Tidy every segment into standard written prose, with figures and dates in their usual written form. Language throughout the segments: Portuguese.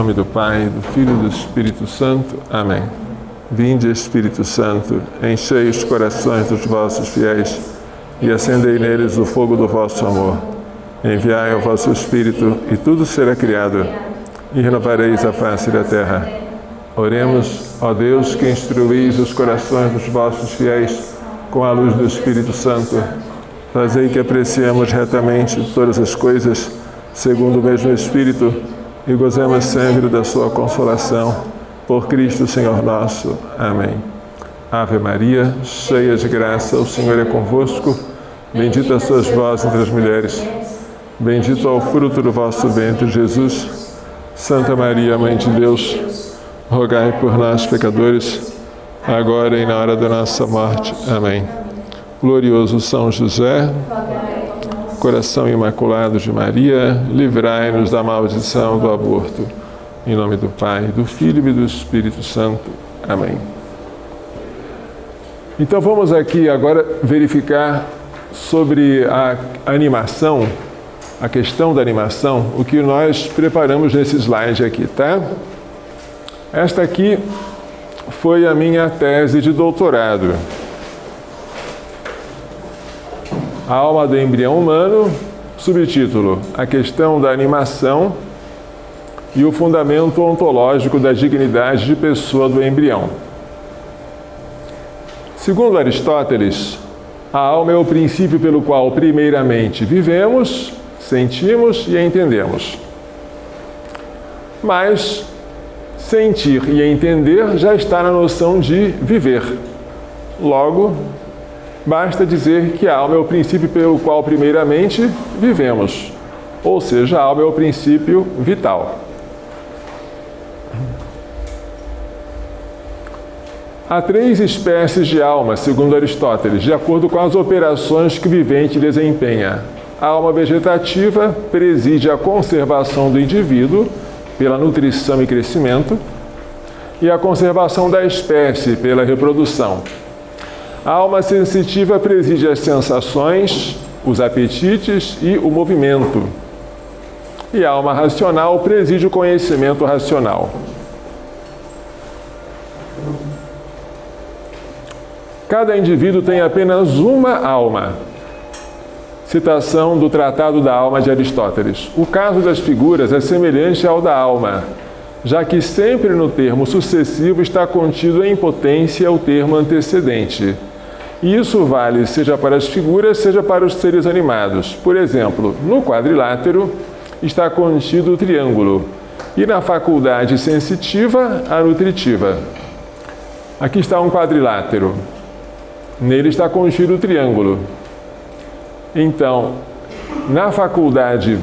nome do Pai, do Filho e do Espírito Santo. Amém. Vinde, Espírito Santo, enchei os corações dos vossos fiéis e acendei neles o fogo do vosso amor. Enviai o vosso Espírito e tudo será criado, e renovareis a face da terra. Oremos, ó Deus, que instruís os corações dos vossos fiéis com a luz do Espírito Santo. Fazei que apreciemos retamente todas as coisas, segundo o mesmo Espírito, e gozemos sempre da sua consolação. Por Cristo, Senhor nosso. Amém. Ave Maria, cheia de graça, o Senhor é convosco. Bendita sois vós entre as mulheres. Bendito é o fruto do vosso ventre, Jesus. Santa Maria, Mãe de Deus, rogai por nós, pecadores, agora e na hora da nossa morte. Amém. Glorioso São José, coração imaculado de Maria, livrai-nos da maldição do aborto. Em nome do Pai, do Filho e do Espírito Santo. Amém. Então vamos aqui agora verificar sobre a animação, a questão da animação, o que nós preparamos nesse slide aqui, tá? Esta aqui foi a minha tese de doutorado. A alma do embrião humano, subtítulo: A questão da animação e o fundamento ontológico da dignidade de pessoa do embrião. Segundo Aristóteles, a alma é o princípio pelo qual, primeiramente, vivemos, sentimos e entendemos. Mas sentir e entender já está na noção de viver. Logo, basta dizer que a alma é o princípio pelo qual, primeiramente, vivemos. Ou seja, a alma é o princípio vital. Há 3 espécies de alma, segundo Aristóteles, de acordo com as operações que o vivente desempenha. A alma vegetativa preside a conservação do indivíduo pela nutrição e crescimento, e a conservação da espécie pela reprodução. A alma sensitiva preside as sensações, os apetites e o movimento. E a alma racional preside o conhecimento racional. Cada indivíduo tem apenas uma alma. Citação do Tratado da Alma de Aristóteles. O caso das figuras é semelhante ao da alma, já que sempre no termo sucessivo está contido em potência o termo antecedente. E isso vale seja para as figuras, seja para os seres animados. Por exemplo, no quadrilátero está contido o triângulo, e na faculdade sensitiva, a nutritiva. Aqui está um quadrilátero. Nele está contido o triângulo. Então, na faculdade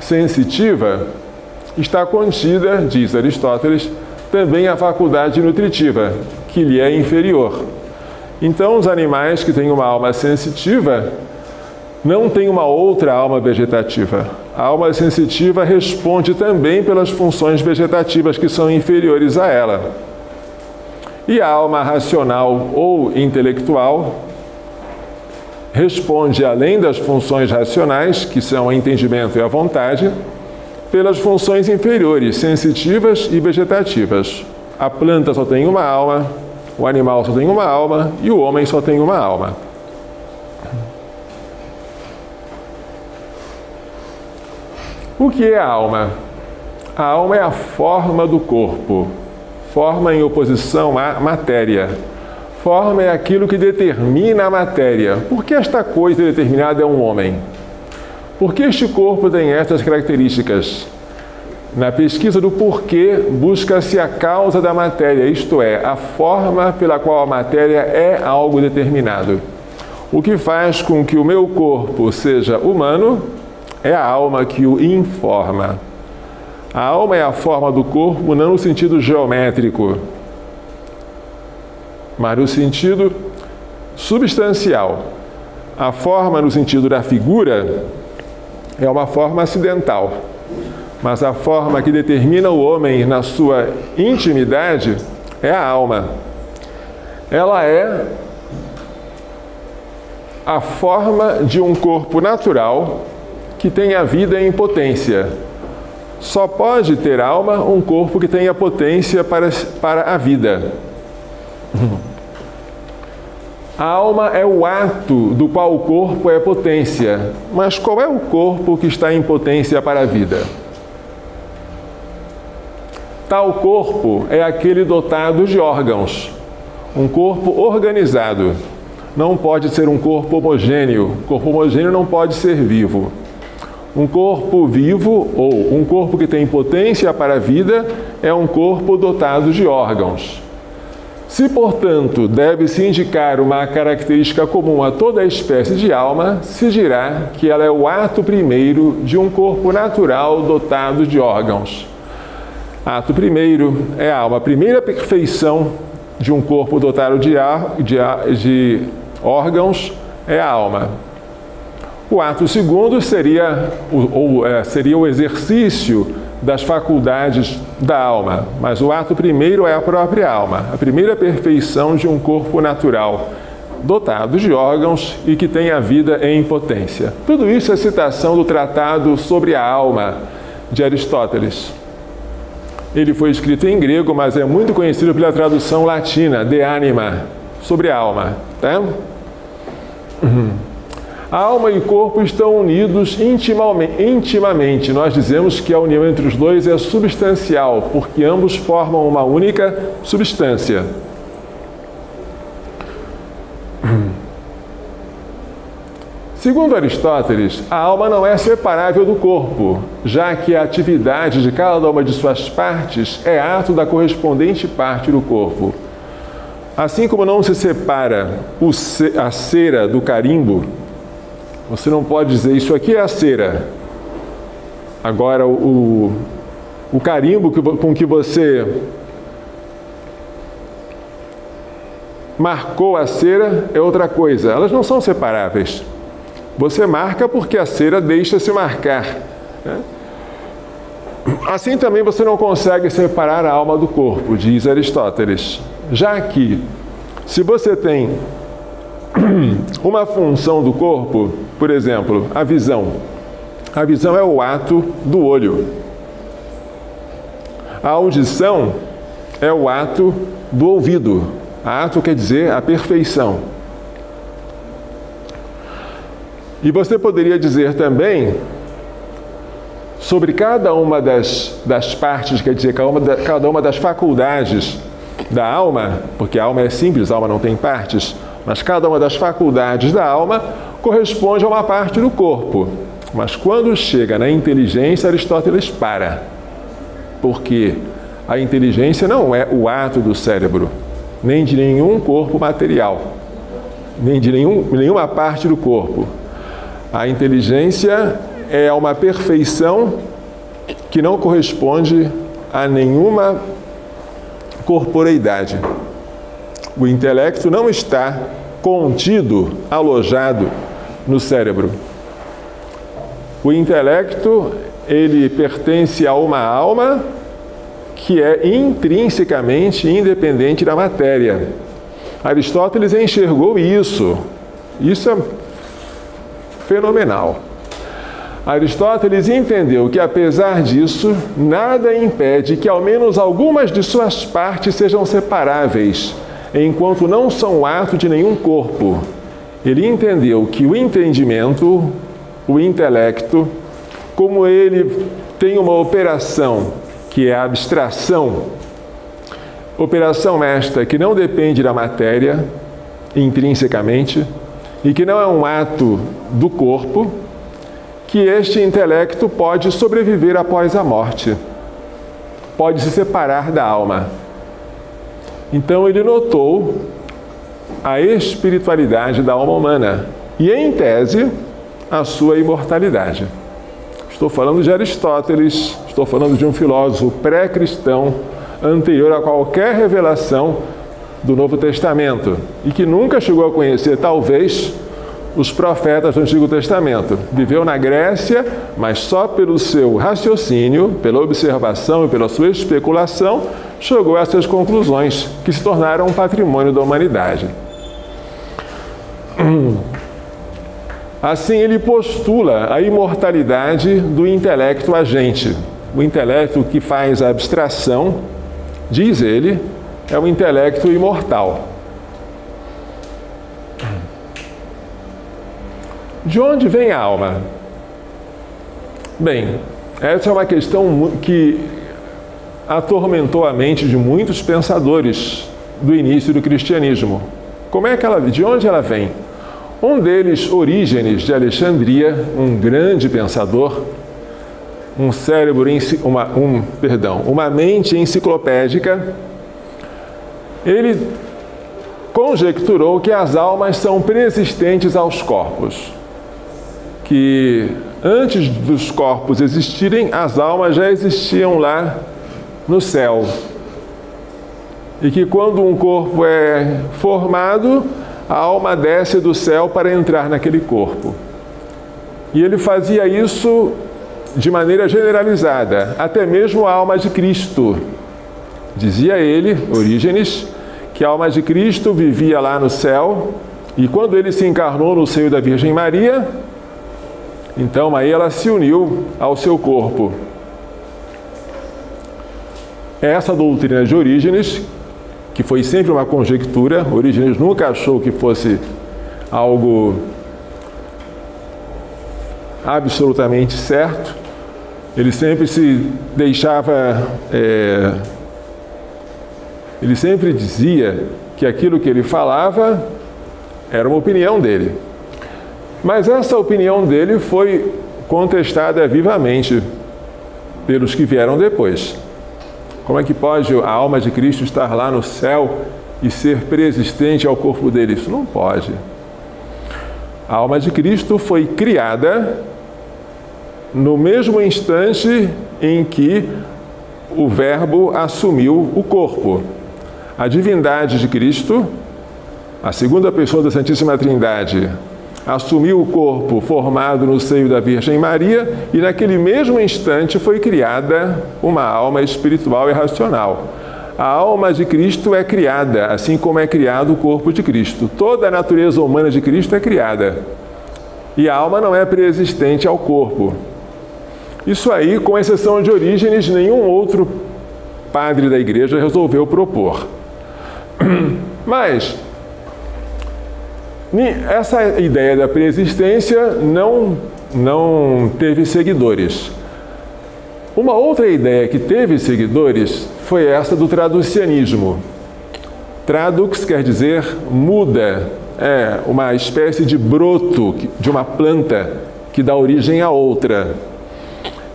sensitiva está contida, diz Aristóteles, também a faculdade nutritiva, que lhe é inferior. Então, os animais que têm uma alma sensitiva não têm uma outra alma vegetativa. A alma sensitiva responde também pelas funções vegetativas que são inferiores a ela. E a alma racional ou intelectual responde, além das funções racionais, que são o entendimento e a vontade, pelas funções inferiores, sensitivas e vegetativas. A planta só tem uma alma, o animal só tem uma alma e o homem só tem uma alma. O que é a alma? A alma é a forma do corpo. Forma em oposição à matéria. Forma é aquilo que determina a matéria. Por que esta coisa determinada é um homem? Por que este corpo tem estas características? Na pesquisa do porquê, busca-se a causa da matéria, isto é, a forma pela qual a matéria é algo determinado. O que faz com que o meu corpo seja humano é a alma que o informa. A alma é a forma do corpo não no sentido geométrico, mas no sentido substancial. A forma no sentido da figura é uma forma acidental, mas a forma que determina o homem na sua intimidade é a alma. Ela é a forma de um corpo natural que tem a vida em potência. Só pode ter alma um corpo que tenha potência para a vida. A alma é o ato do qual o corpo é potência. Mas qual é o corpo que está em potência para a vida? Tal corpo é aquele dotado de órgãos. Um corpo organizado. Não pode ser um corpo homogêneo. Corpo homogêneo não pode ser vivo. Um corpo vivo, ou um corpo que tem potência para a vida, é um corpo dotado de órgãos. Se, portanto, deve-se indicar uma característica comum a toda a espécie de alma, se dirá que ela é o ato primeiro de um corpo natural dotado de órgãos. Ato primeiro é a alma. A primeira perfeição de um corpo dotado de órgãos é a alma. O ato segundo seria o exercício das faculdades da alma, mas o ato primeiro é a própria alma, a primeira perfeição de um corpo natural, dotado de órgãos e que tem a vida em potência. Tudo isso é citação do Tratado sobre a Alma, de Aristóteles. Ele foi escrito em grego, mas é muito conhecido pela tradução latina, de anima, sobre a alma. Tá? A alma e o corpo estão unidos intimamente. Nós dizemos que a união entre os dois é substancial, porque ambos formam uma única substância. Segundo Aristóteles, a alma não é separável do corpo, já que a atividade de cada uma de suas partes é ato da correspondente parte do corpo. Assim como não se separa a cera do carimbo, você não pode dizer, isso aqui é a cera. Agora, o carimbo com que você marcou a cera é outra coisa. Elas não são separáveis. Você marca porque a cera deixa se marcar. Né? Assim também você não consegue separar a alma do corpo, diz Aristóteles. Já que, se você tem uma função do corpo, por exemplo, a visão. A visão é o ato do olho. A audição é o ato do ouvido. Ato quer dizer a perfeição. E você poderia dizer também sobre cada uma das partes, quer dizer, cada uma das faculdades da alma, porque a alma é simples, a alma não tem partes, mas cada uma das faculdades da alma corresponde a uma parte do corpo. Mas quando chega na inteligência, Aristóteles para. Porque a inteligência não é o ato do cérebro, nem de nenhum corpo material, nem de nenhuma parte do corpo. A inteligência é uma perfeição que não corresponde a nenhuma corporeidade. O intelecto não está contido, alojado no cérebro. O intelecto, ele pertence a uma alma que é intrinsecamente independente da matéria. Aristóteles enxergou isso. Isso é fenomenal. Aristóteles entendeu que, apesar disso, nada impede que ao menos algumas de suas partes sejam separáveis, enquanto não são ato de nenhum corpo. Ele entendeu que o entendimento, o intelecto, como ele tem uma operação que é a abstração, operação esta que não depende da matéria intrinsecamente e que não é um ato do corpo, que este intelecto pode sobreviver após a morte, pode se separar da alma. Então ele notou a espiritualidade da alma humana e, em tese, a sua imortalidade. Estou falando de Aristóteles, estou falando de um filósofo pré-cristão, anterior a qualquer revelação do Novo Testamento e que nunca chegou a conhecer, talvez, os profetas do Antigo Testamento. Viveu na Grécia, mas só pelo seu raciocínio, pela observação e pela sua especulação, chegou a essas conclusões que se tornaram um patrimônio da humanidade. Assim, ele postula a imortalidade do intelecto agente. o intelecto que faz a abstração, diz ele, é o intelecto imortal. De onde vem a alma? Bem, essa é uma questão que atormentou a mente de muitos pensadores do início do cristianismo. De onde ela vem? Um deles, Orígenes de Alexandria, um grande pensador, uma mente enciclopédica, ele conjecturou que as almas são preexistentes aos corpos, que antes dos corpos existirem, as almas já existiam lá no céu. E que quando um corpo é formado, a alma desce do céu para entrar naquele corpo. E ele fazia isso de maneira generalizada, até mesmo a alma de Cristo. Dizia ele, Orígenes, que a alma de Cristo vivia lá no céu, e quando ele se encarnou no seio da Virgem Maria, então aí ela se uniu ao seu corpo. Essa doutrina de Orígenes, que foi sempre uma conjectura, Orígenes nunca achou que fosse algo absolutamente certo, ele sempre ele sempre dizia que aquilo que ele falava era uma opinião dele. Mas essa opinião dele foi contestada vivamente pelos que vieram depois. Como é que pode a alma de Cristo estar lá no céu e ser preexistente ao corpo dele? Isso não pode. A alma de Cristo foi criada no mesmo instante em que o Verbo assumiu o corpo. A divindade de Cristo, a segunda pessoa da Santíssima Trindade, assumiu o corpo formado no seio da Virgem Maria e naquele mesmo instante foi criada uma alma espiritual e racional. A alma de Cristo é criada, assim como é criado o corpo de Cristo. Toda a natureza humana de Cristo é criada. E a alma não é preexistente ao corpo. Isso aí, com exceção de Orígenes, nenhum outro padre da igreja resolveu propor. Mas essa ideia da preexistência não teve seguidores. Uma outra ideia que teve seguidores foi essa do traducianismo. Tradux quer dizer muda, é uma espécie de broto de uma planta que dá origem a outra.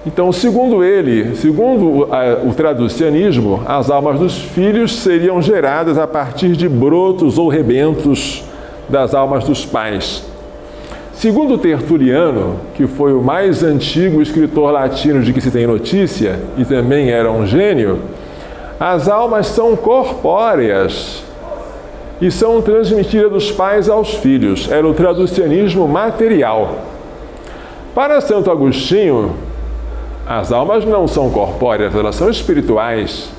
Então, segundo o traducianismo, as almas dos filhos seriam geradas a partir de brotos ou rebentos das almas dos pais. Segundo Tertuliano, que foi o mais antigo escritor latino de que se tem notícia, e também era um gênio, as almas são corpóreas e são transmitidas dos pais aos filhos. Era o traducianismo material. Para Santo Agostinho, as almas não são corpóreas, elas são espirituais.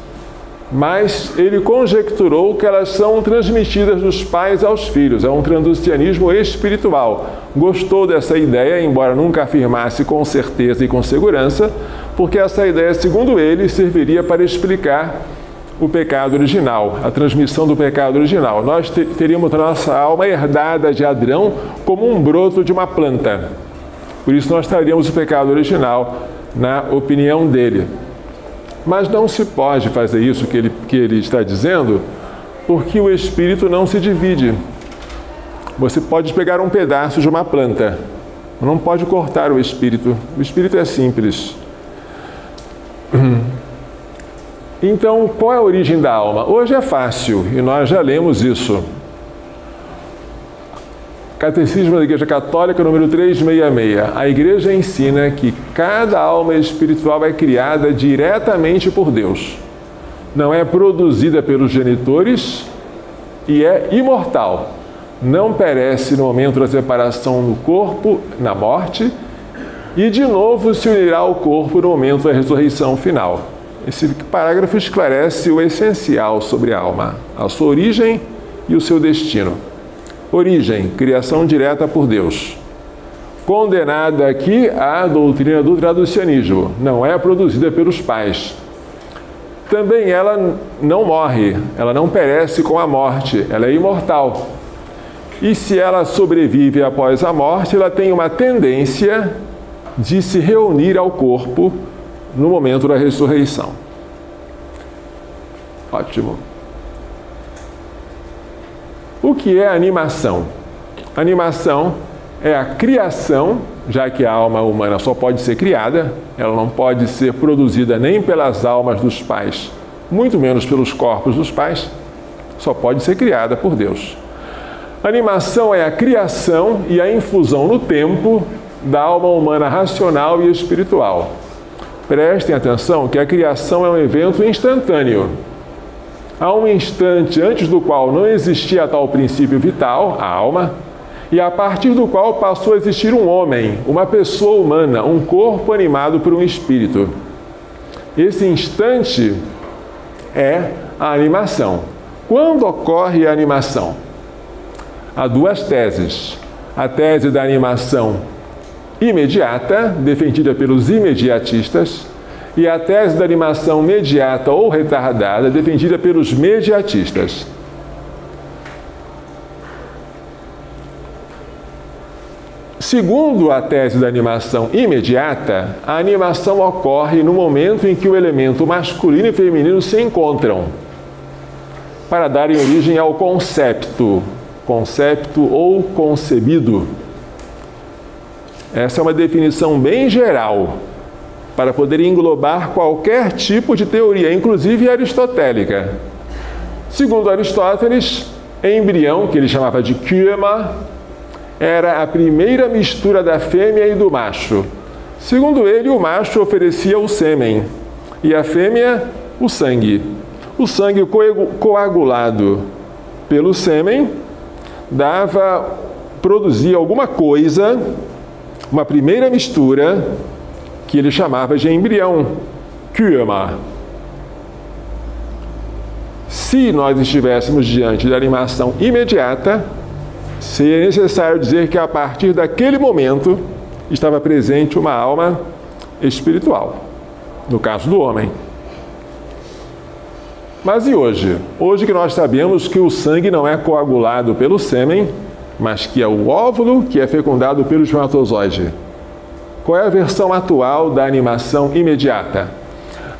Mas ele conjecturou que elas são transmitidas dos pais aos filhos. É um traducianismo espiritual. Gostou dessa ideia, embora nunca afirmasse com certeza e com segurança, porque essa ideia, segundo ele, serviria para explicar o pecado original, a transmissão do pecado original. Nós teríamos a nossa alma herdada de Adão como um broto de uma planta. Por isso nós traríamos o pecado original, na opinião dele. Mas não se pode fazer isso que ele está dizendo, porque o espírito não se divide. Você pode pegar um pedaço de uma planta, não pode cortar o espírito. O espírito é simples. Então, qual é a origem da alma? Hoje é fácil, e nós já lemos isso. Catecismo da Igreja Católica, número 366. A Igreja ensina que cada alma espiritual é criada diretamente por Deus. Não é produzida pelos genitores e é imortal. Não perece no momento da separação do corpo, na morte, e de novo se unirá ao corpo no momento da ressurreição final. Esse parágrafo esclarece o essencial sobre a alma, a sua origem e o seu destino. Origem, criação direta por Deus. condenada aqui à doutrina do traducionismo, não é produzida pelos pais. Também ela não morre, ela não perece com a morte, ela é imortal. E se ela sobrevive após a morte, ela tem uma tendência de se reunir ao corpo no momento da ressurreição. Ótimo. O que é animação? Animação é a criação, já que a alma humana só pode ser criada, ela não pode ser produzida nem pelas almas dos pais, muito menos pelos corpos dos pais, só pode ser criada por Deus. Animação é a criação e a infusão no tempo da alma humana racional e espiritual. Prestem atenção que a criação é um evento instantâneo. Há um instante antes do qual não existia tal princípio vital, a alma, e a partir do qual passou a existir um homem, uma pessoa humana, um corpo animado por um espírito. Esse instante é a animação. Quando ocorre a animação? Há duas teses. A tese da animação imediata, defendida pelos imediatistas, e a tese da animação mediata ou retardada, defendida pelos mediatistas. Segundo a tese da animação imediata, a animação ocorre no momento em que o elemento masculino e feminino se encontram, para darem origem ao concepto ou concebido. Essa é uma definição bem geral, para poder englobar qualquer tipo de teoria, inclusive aristotélica. Segundo Aristóteles, embrião, que ele chamava de kyma, era a primeira mistura da fêmea e do macho. Segundo ele, o macho oferecia o sêmen e a fêmea o sangue. O sangue coagulado pelo sêmen produzia alguma coisa, uma primeira mistura, que ele chamava de embrião, kyma. Se nós estivéssemos diante da animação imediata, seria necessário dizer que a partir daquele momento estava presente uma alma espiritual, no caso do homem. Mas e hoje? Hoje que nós sabemos que o sangue não é coagulado pelo sêmen, mas que é o óvulo que é fecundado pelo espermatozoide. Qual é a versão atual da animação imediata?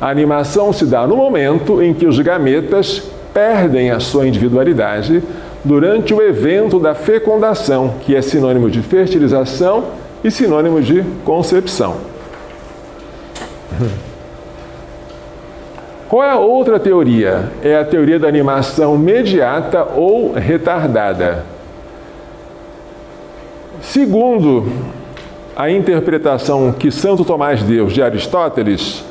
A animação se dá no momento em que os gametas perdem a sua individualidade durante o evento da fecundação, que é sinônimo de fertilização e sinônimo de concepção. Qual é a outra teoria? É a teoria da animação mediata ou retardada. Segundo a interpretação que Santo Tomás deu de Aristóteles,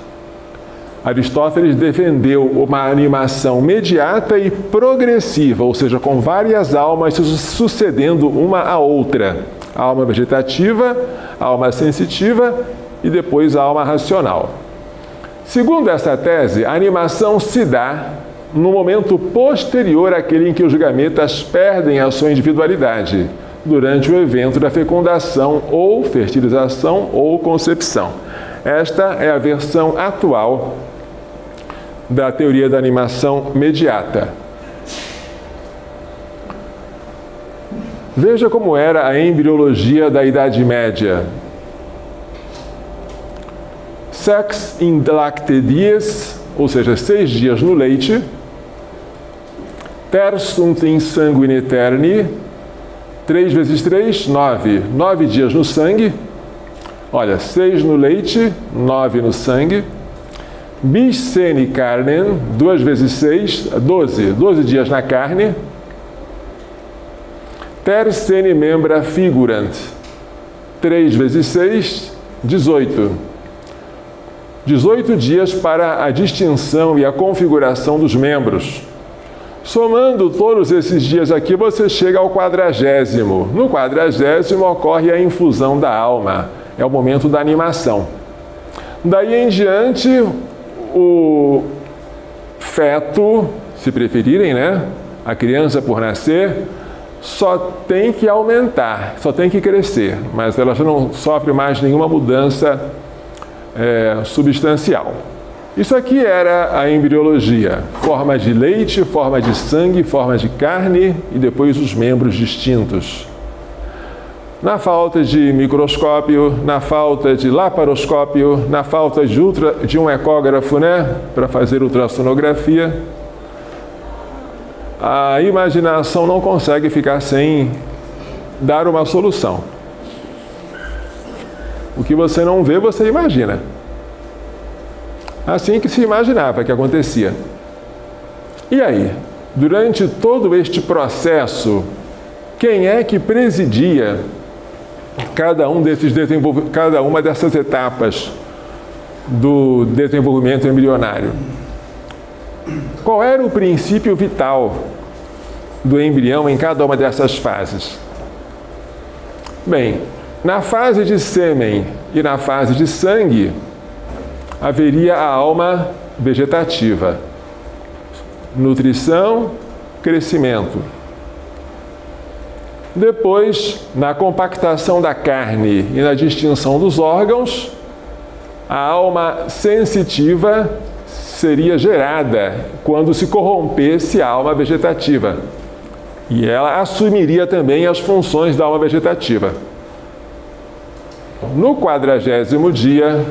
Aristóteles defendeu uma animação mediata e progressiva, ou seja, com várias almas sucedendo uma à outra. A alma vegetativa, a alma sensitiva e depois a alma racional. Segundo essa tese, a animação se dá no momento posterior àquele em que os gametas perdem a sua individualidade, durante o evento da fecundação ou fertilização ou concepção. Esta é a versão atual da teoria da animação mediata. Veja como era a embriologia da Idade Média. Sex in lacte dies, ou seja, 6 dias no leite. Ter sunt in sanguine eterni, 3 vezes 3, 9. 9 dias no sangue. Olha, 6 no leite, 9 no sangue. Bis sene carnem, 2 vezes 6, 12. 12 dias na carne. Ter sene membra figurant, 3 vezes 6, 18. 18 dias para a distinção e a configuração dos membros. Somando todos esses dias aqui, você chega ao 40º. No 40º ocorre a infusão da alma. É o momento da animação. Daí em diante, o feto, se preferirem, né? A criança por nascer, só tem que aumentar, só tem que crescer, mas ela já não sofre mais nenhuma mudança substancial. Isso aqui era a embriologia, forma de leite, forma de sangue, forma de carne e depois os membros distintos. Na falta de microscópio, na falta de laparoscópio, na falta de um ecógrafo, né, para fazer ultrassonografia, a imaginação não consegue ficar sem dar uma solução. O que você não vê, você imagina. Assim que se imaginava que acontecia. E aí, durante todo este processo, quem é que presidia cada uma dessas etapas do desenvolvimento embrionário? Qual era o princípio vital do embrião em cada uma dessas fases? Bem, na fase de sêmen e na fase de sangue, haveria a alma vegetativa. Nutrição, crescimento. Depois, na compactação da carne e na distinção dos órgãos, a alma sensitiva seria gerada quando se corrompesse a alma vegetativa. E ela assumiria também as funções da alma vegetativa. No 40º dia,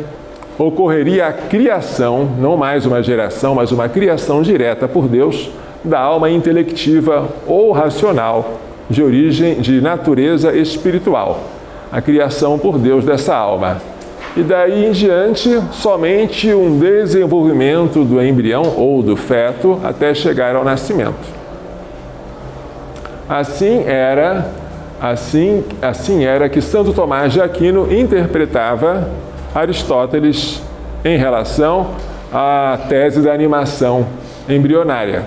ocorreria a criação, não mais uma geração, mas uma criação direta por Deus, da alma intelectiva ou racional, de origem, de natureza espiritual. A criação por Deus dessa alma. E daí em diante, somente um desenvolvimento do embrião ou do feto até chegar ao nascimento. Assim era que Santo Tomás de Aquino interpretava Aristóteles em relação à tese da animação embrionária.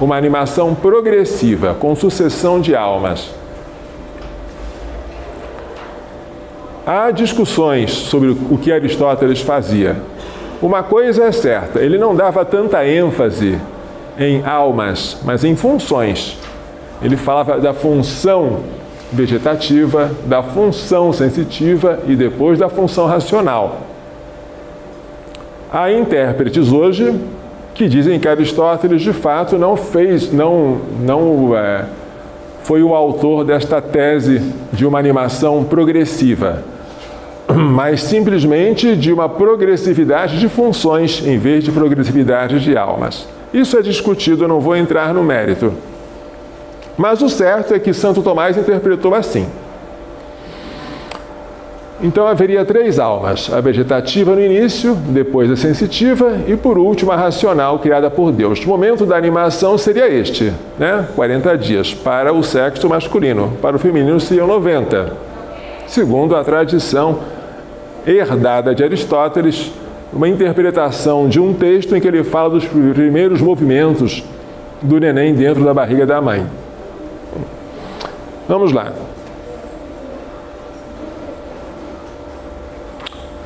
Uma animação progressiva, com sucessão de almas. Há discussões sobre o que Aristóteles fazia. Uma coisa é certa, ele não dava tanta ênfase em almas, mas em funções. Ele falava da função vegetativa, da função sensitiva e depois da função racional. Há intérpretes hoje que dizem que Aristóteles de fato não foi o autor desta tese de uma animação progressiva, mas simplesmente de uma progressividade de funções em vez de progressividade de almas. Isso é discutido, eu não vou entrar no mérito. Mas o certo é que Santo Tomás interpretou assim. Então haveria 3 almas, a vegetativa no início, depois a sensitiva e por último a racional criada por Deus. O momento da animação seria este, né? 40 dias para o sexo masculino, para o feminino seriam 90. Segundo a tradição herdada de Aristóteles, uma interpretação de um texto em que ele fala dos primeiros movimentos do neném dentro da barriga da mãe. Vamos lá.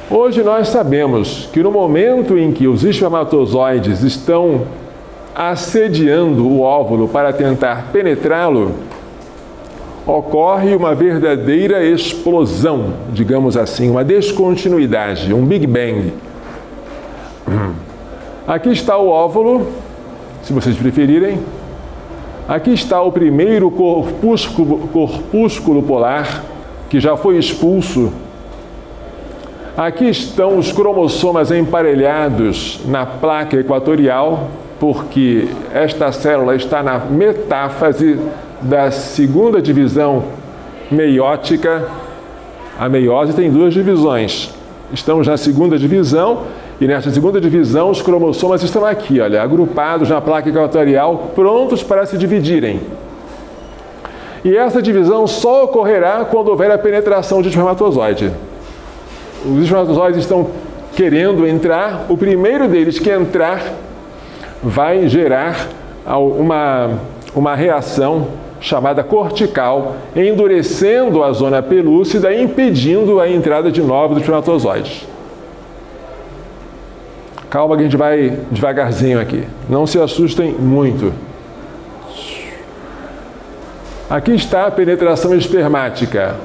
Hoje nós sabemos que no momento em que os espermatozoides estão assediando o óvulo para tentar penetrá-lo, ocorre uma verdadeira explosão, digamos assim, uma descontinuidade, um Big Bang. Aqui está o óvulo, se vocês preferirem. Aqui está o primeiro corpúsculo polar, que já foi expulso. Aqui estão os cromossomas emparelhados na placa equatorial, porque esta célula está na metáfase da segunda divisão meiótica. A meiose tem 2 divisões. Estamos na segunda divisão e nesta segunda divisão os cromossomas estão aqui, olha, agrupados na placa equatorial, prontos para se dividirem. E essa divisão só ocorrerá quando houver a penetração de espermatozoide. Os espermatozoides estão querendo entrar, o primeiro deles que entrar vai gerar uma reação chamada cortical, endurecendo a zona pelúcida e impedindo a entrada de novos espermatozoides. Calma que a gente vai devagarzinho aqui, não se assustem muito. Aqui está a penetração espermática.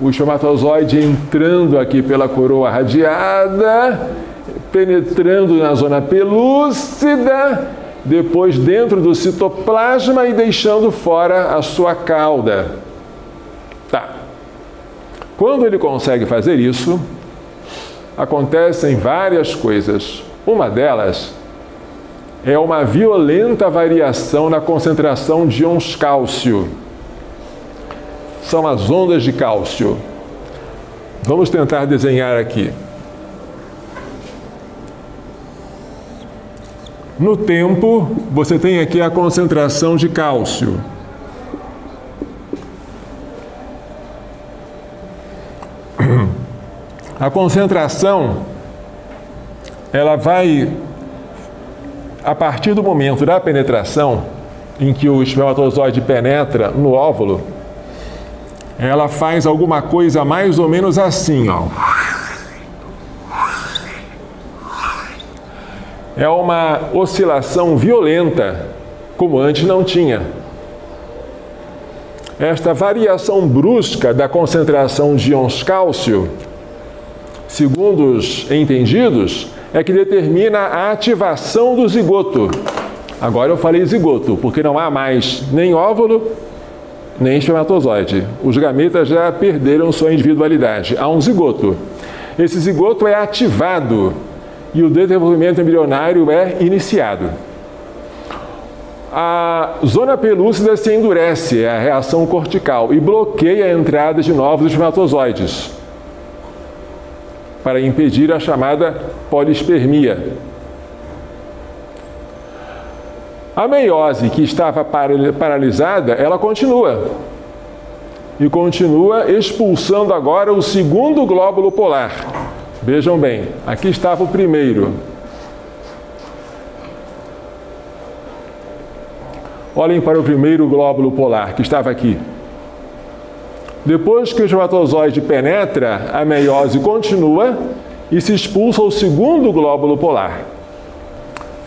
O espermatozoide entrando aqui pela coroa radiada, penetrando na zona pelúcida, depois dentro do citoplasma e deixando fora a sua cauda. Tá. Quando ele consegue fazer isso, acontecem várias coisas. Uma delas é uma violenta variação na concentração de íons cálcio. São as ondas de cálcio. Vamos tentar desenhar aqui. No tempo, você tem aqui a concentração de cálcio. A concentração, ela vai, a partir do momento da penetração, em que o espermatozoide penetra no óvulo, ela faz alguma coisa mais ou menos assim, ó. É uma oscilação violenta, como antes não tinha. Esta variação brusca da concentração de íons cálcio, segundo os entendidos, é que determina a ativação do zigoto. Agora eu falei zigoto, porque não há mais nem óvulo, nem espermatozoide. Os gametas já perderam sua individualidade. Há um zigoto. Esse zigoto é ativado e o desenvolvimento embrionário é iniciado. A zona pelúcida se endurece, é a reação cortical, e bloqueia a entrada de novos espermatozoides para impedir a chamada polispermia. A meiose, que estava paralisada, ela continua. E continua expulsando agora o segundo glóbulo polar. Vejam bem, aqui estava o primeiro. Olhem para o primeiro glóbulo polar, que estava aqui. Depois que o espermatozoide penetra, a meiose continua e se expulsa o segundo glóbulo polar.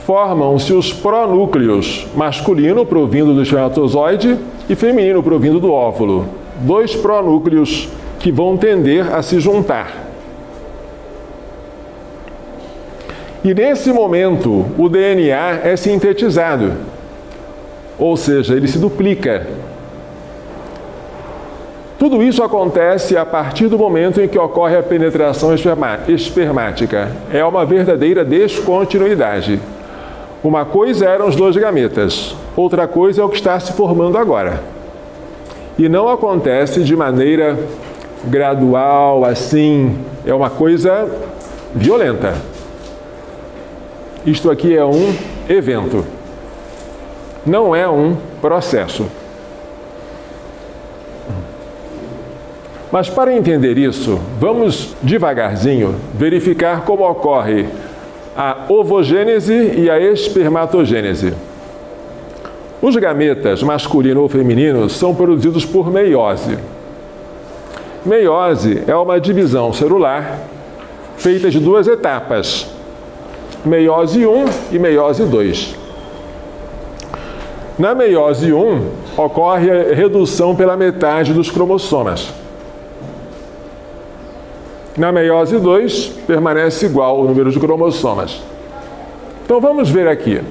Formam-se os pronúcleos, masculino provindo do espermatozoide e feminino provindo do óvulo. Dois pronúcleos que vão tender a se juntar. E nesse momento, o DNA é sintetizado, ou seja, ele se duplica. Tudo isso acontece a partir do momento em que ocorre a penetração espermática. É uma verdadeira descontinuidade. Uma coisa eram os dois gametas, outra coisa é o que está se formando agora. E não acontece de maneira gradual, assim, é uma coisa violenta. Isto aqui é um evento, não é um processo. Mas para entender isso, vamos devagarzinho verificar como ocorre a ovogênese e a espermatogênese. Os gametas, masculino ou feminino, são produzidos por meiose. Meiose é uma divisão celular feita de duas etapas, meiose 1 e meiose 2. Na meiose 1, ocorre a redução pela metade dos cromossomas. Na meiose 2, permanece igual o número de cromossomas. Então vamos ver aqui.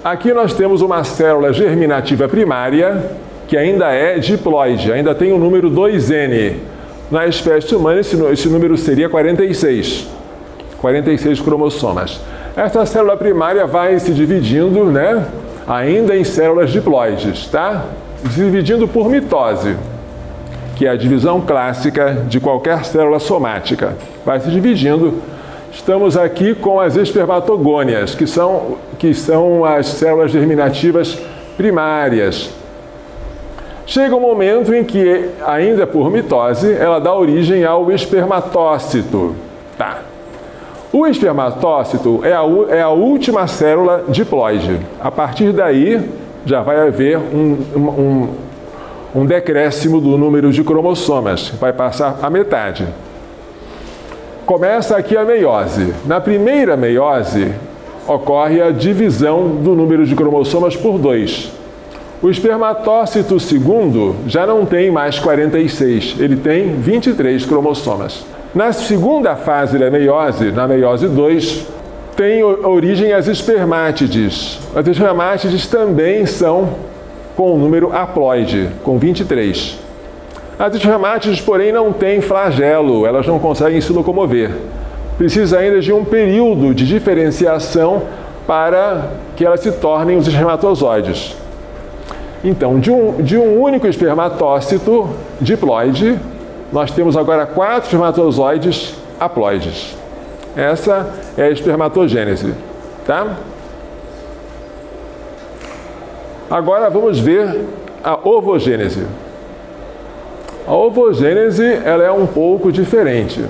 Aqui nós temos uma célula germinativa primária, que ainda é diploide, ainda tem o número 2N. Na espécie humana, esse número seria 46. 46 cromossomas. Essa célula primária vai se dividindo, né, ainda em células diploides, tá? Se dividindo por mitose, que é a divisão clássica de qualquer célula somática. Vai se dividindo. Estamos aqui com as espermatogônias, que são as células germinativas primárias. Chega um momento em que, ainda por mitose, ela dá origem ao espermatócito. Tá. O espermatócito é a última célula diploide. A partir daí, já vai haver um decréscimo do número de cromossomas, vai passar a metade. Começa aqui a meiose. Na primeira meiose, ocorre a divisão do número de cromossomas por 2. O espermatócito segundo já não tem mais 46, ele tem 23 cromossomas. Na segunda fase da meiose, na meiose 2, tem origem as espermátides. As espermátides também são com o número haploide, com 23. As espermátides, porém, não têm flagelo, elas não conseguem se locomover. Precisa ainda de um período de diferenciação para que elas se tornem os espermatozoides. Então, de um único espermatócito diploide, nós temos agora 4 espermatozoides haploides. Essa é a espermatogênese, tá? Agora vamos ver a ovogênese. A ovogênese, ela é um pouco diferente.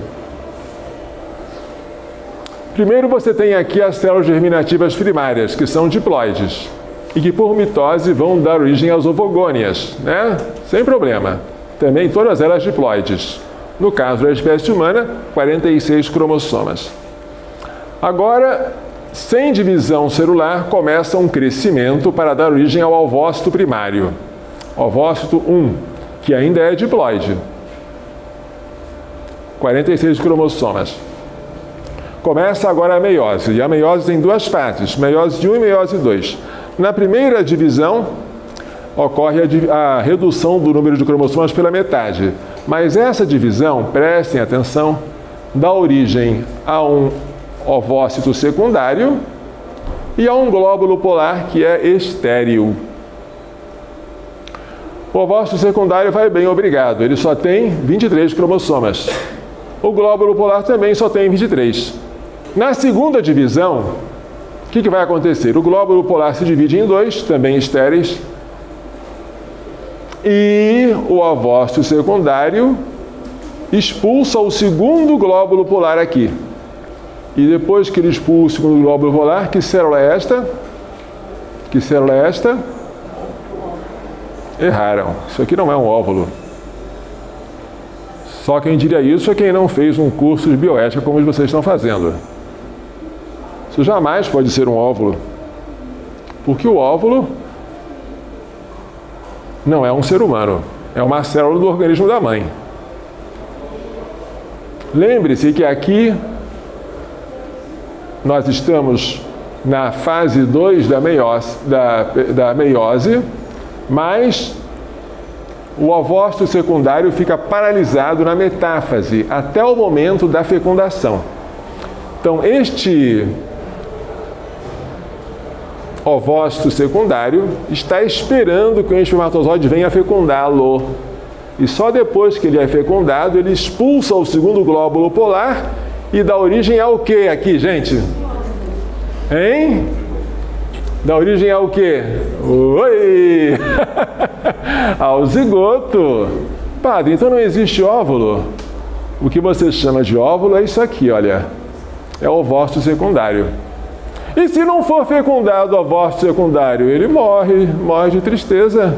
Primeiro você tem aqui as células germinativas primárias, que são diploides, e que por mitose vão dar origem às ovogônias, né? Sem problema. Também todas elas diploides. No caso da espécie humana, 46 cromossomas. Agora, sem divisão celular, começa um crescimento para dar origem ao ovócito primário. Ovócito 1, que ainda é diploide. 46 cromossomas. Começa agora a meiose, e a meiose tem 2 fases, meiose 1 e meiose 2. Na primeira divisão, ocorre a redução do número de cromossomas pela metade. Mas essa divisão, prestem atenção, dá origem a um ovócito secundário e a um glóbulo polar que é estéril. O ovócito secundário vai bem, obrigado, ele só tem 23 cromossomas. O glóbulo polar também só tem 23. Na segunda divisão, o que vai acontecer? O glóbulo polar se divide em 2, também estéreis, e o ovócito secundário expulsa o segundo glóbulo polar aqui. E depois que ele expulsa o segundo glóbulo polar, que célula é esta? Que célula é esta? Erraram. Isso aqui não é um óvulo. Só quem diria isso é quem não fez um curso de bioética como vocês estão fazendo. Isso jamais pode ser um óvulo. Porque o óvulo não é um ser humano, é uma célula do organismo da mãe. Lembre-se que aqui nós estamos na fase 2 da meiose, mas o ovócito secundário fica paralisado na metáfase até o momento da fecundação. Então, este ovócito secundário está esperando que o espermatozoide venha fecundá-lo. E só depois que ele é fecundado, ele expulsa o segundo glóbulo polar e dá origem ao que aqui, gente? Hein? Dá origem ao que? Oi! Ao zigoto. Padre, então não existe óvulo? O que você chama de óvulo é isso aqui, olha. É o ovócito secundário. E se não for fecundado o ovócito secundário, ele morre de tristeza,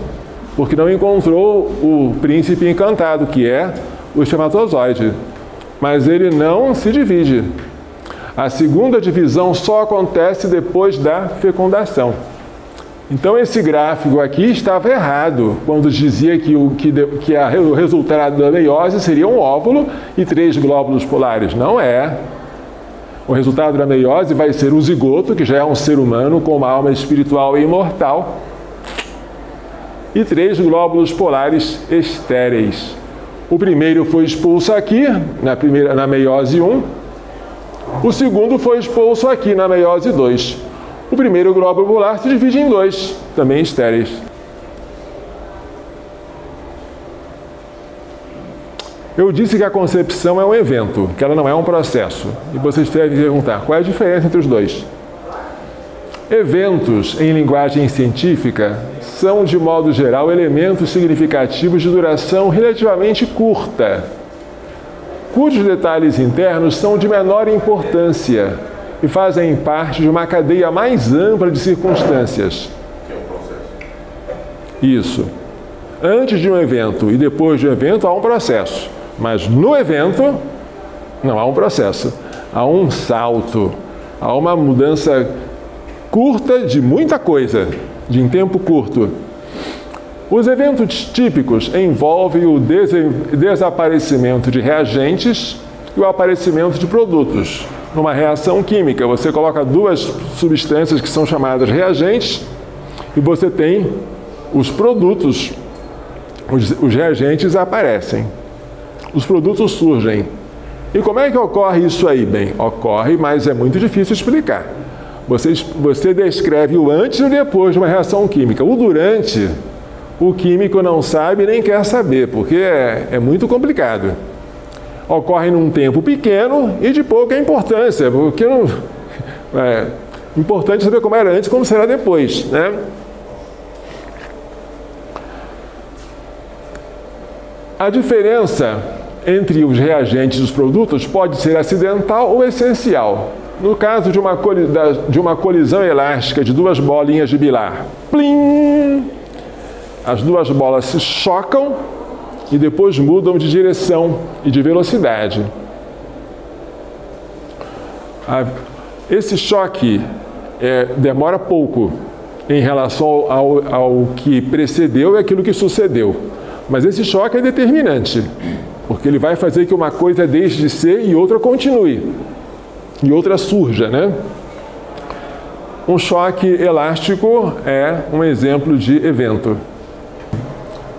porque não encontrou o príncipe encantado, que é o espermatozoide. Mas ele não se divide. A segunda divisão só acontece depois da fecundação. Então esse gráfico aqui estava errado, quando dizia que o resultado da meiose seria um óvulo e 3 glóbulos polares. Não é. O resultado da meiose vai ser o zigoto, que já é um ser humano com uma alma espiritual e imortal, e 3 glóbulos polares estéreis. O primeiro foi expulso aqui, na meiose 1. O segundo foi expulso aqui, na meiose 2. O primeiro glóbulo polar se divide em 2, também estéreis. Eu disse que a concepção é um evento, que ela não é um processo. E vocês devem perguntar, qual é a diferença entre os dois? Eventos, em linguagem científica, são, de modo geral, elementos significativos de duração relativamente curta, cujos detalhes internos são de menor importância e fazem parte de uma cadeia mais ampla de circunstâncias. Que é um processo. Isso. Antes de um evento e depois de um evento, há um processo. Mas no evento, não há um processo. Há um salto. Há uma mudança curta de muita coisa, em tempo curto. Os eventos típicos envolvem o desaparecimento de reagentes e o aparecimento de produtos. Numa reação química, você coloca duas substâncias que são chamadas reagentes e você tem os produtos, os reagentes aparecem, os produtos surgem. E como é que ocorre isso aí? Bem, ocorre, mas é muito difícil explicar. Você descreve o antes e o depois de uma reação química. O durante, o químico não sabe nem quer saber, porque é muito complicado. Ocorre num tempo pequeno e de pouca importância, porque não, é importante saber como era antes e como será depois, né? A diferença entre os reagentes e os produtos pode ser acidental ou essencial. No caso de uma colisão elástica de duas bolinhas de bilhar, plim! As duas bolas se chocam e depois mudam de direção e de velocidade. Esse choque demora pouco em relação ao que precedeu e aquilo que sucedeu. Mas esse choque é determinante, porque ele vai fazer que uma coisa deixe de ser e outra continue, e outra surja, né? Um choque elástico é um exemplo de evento.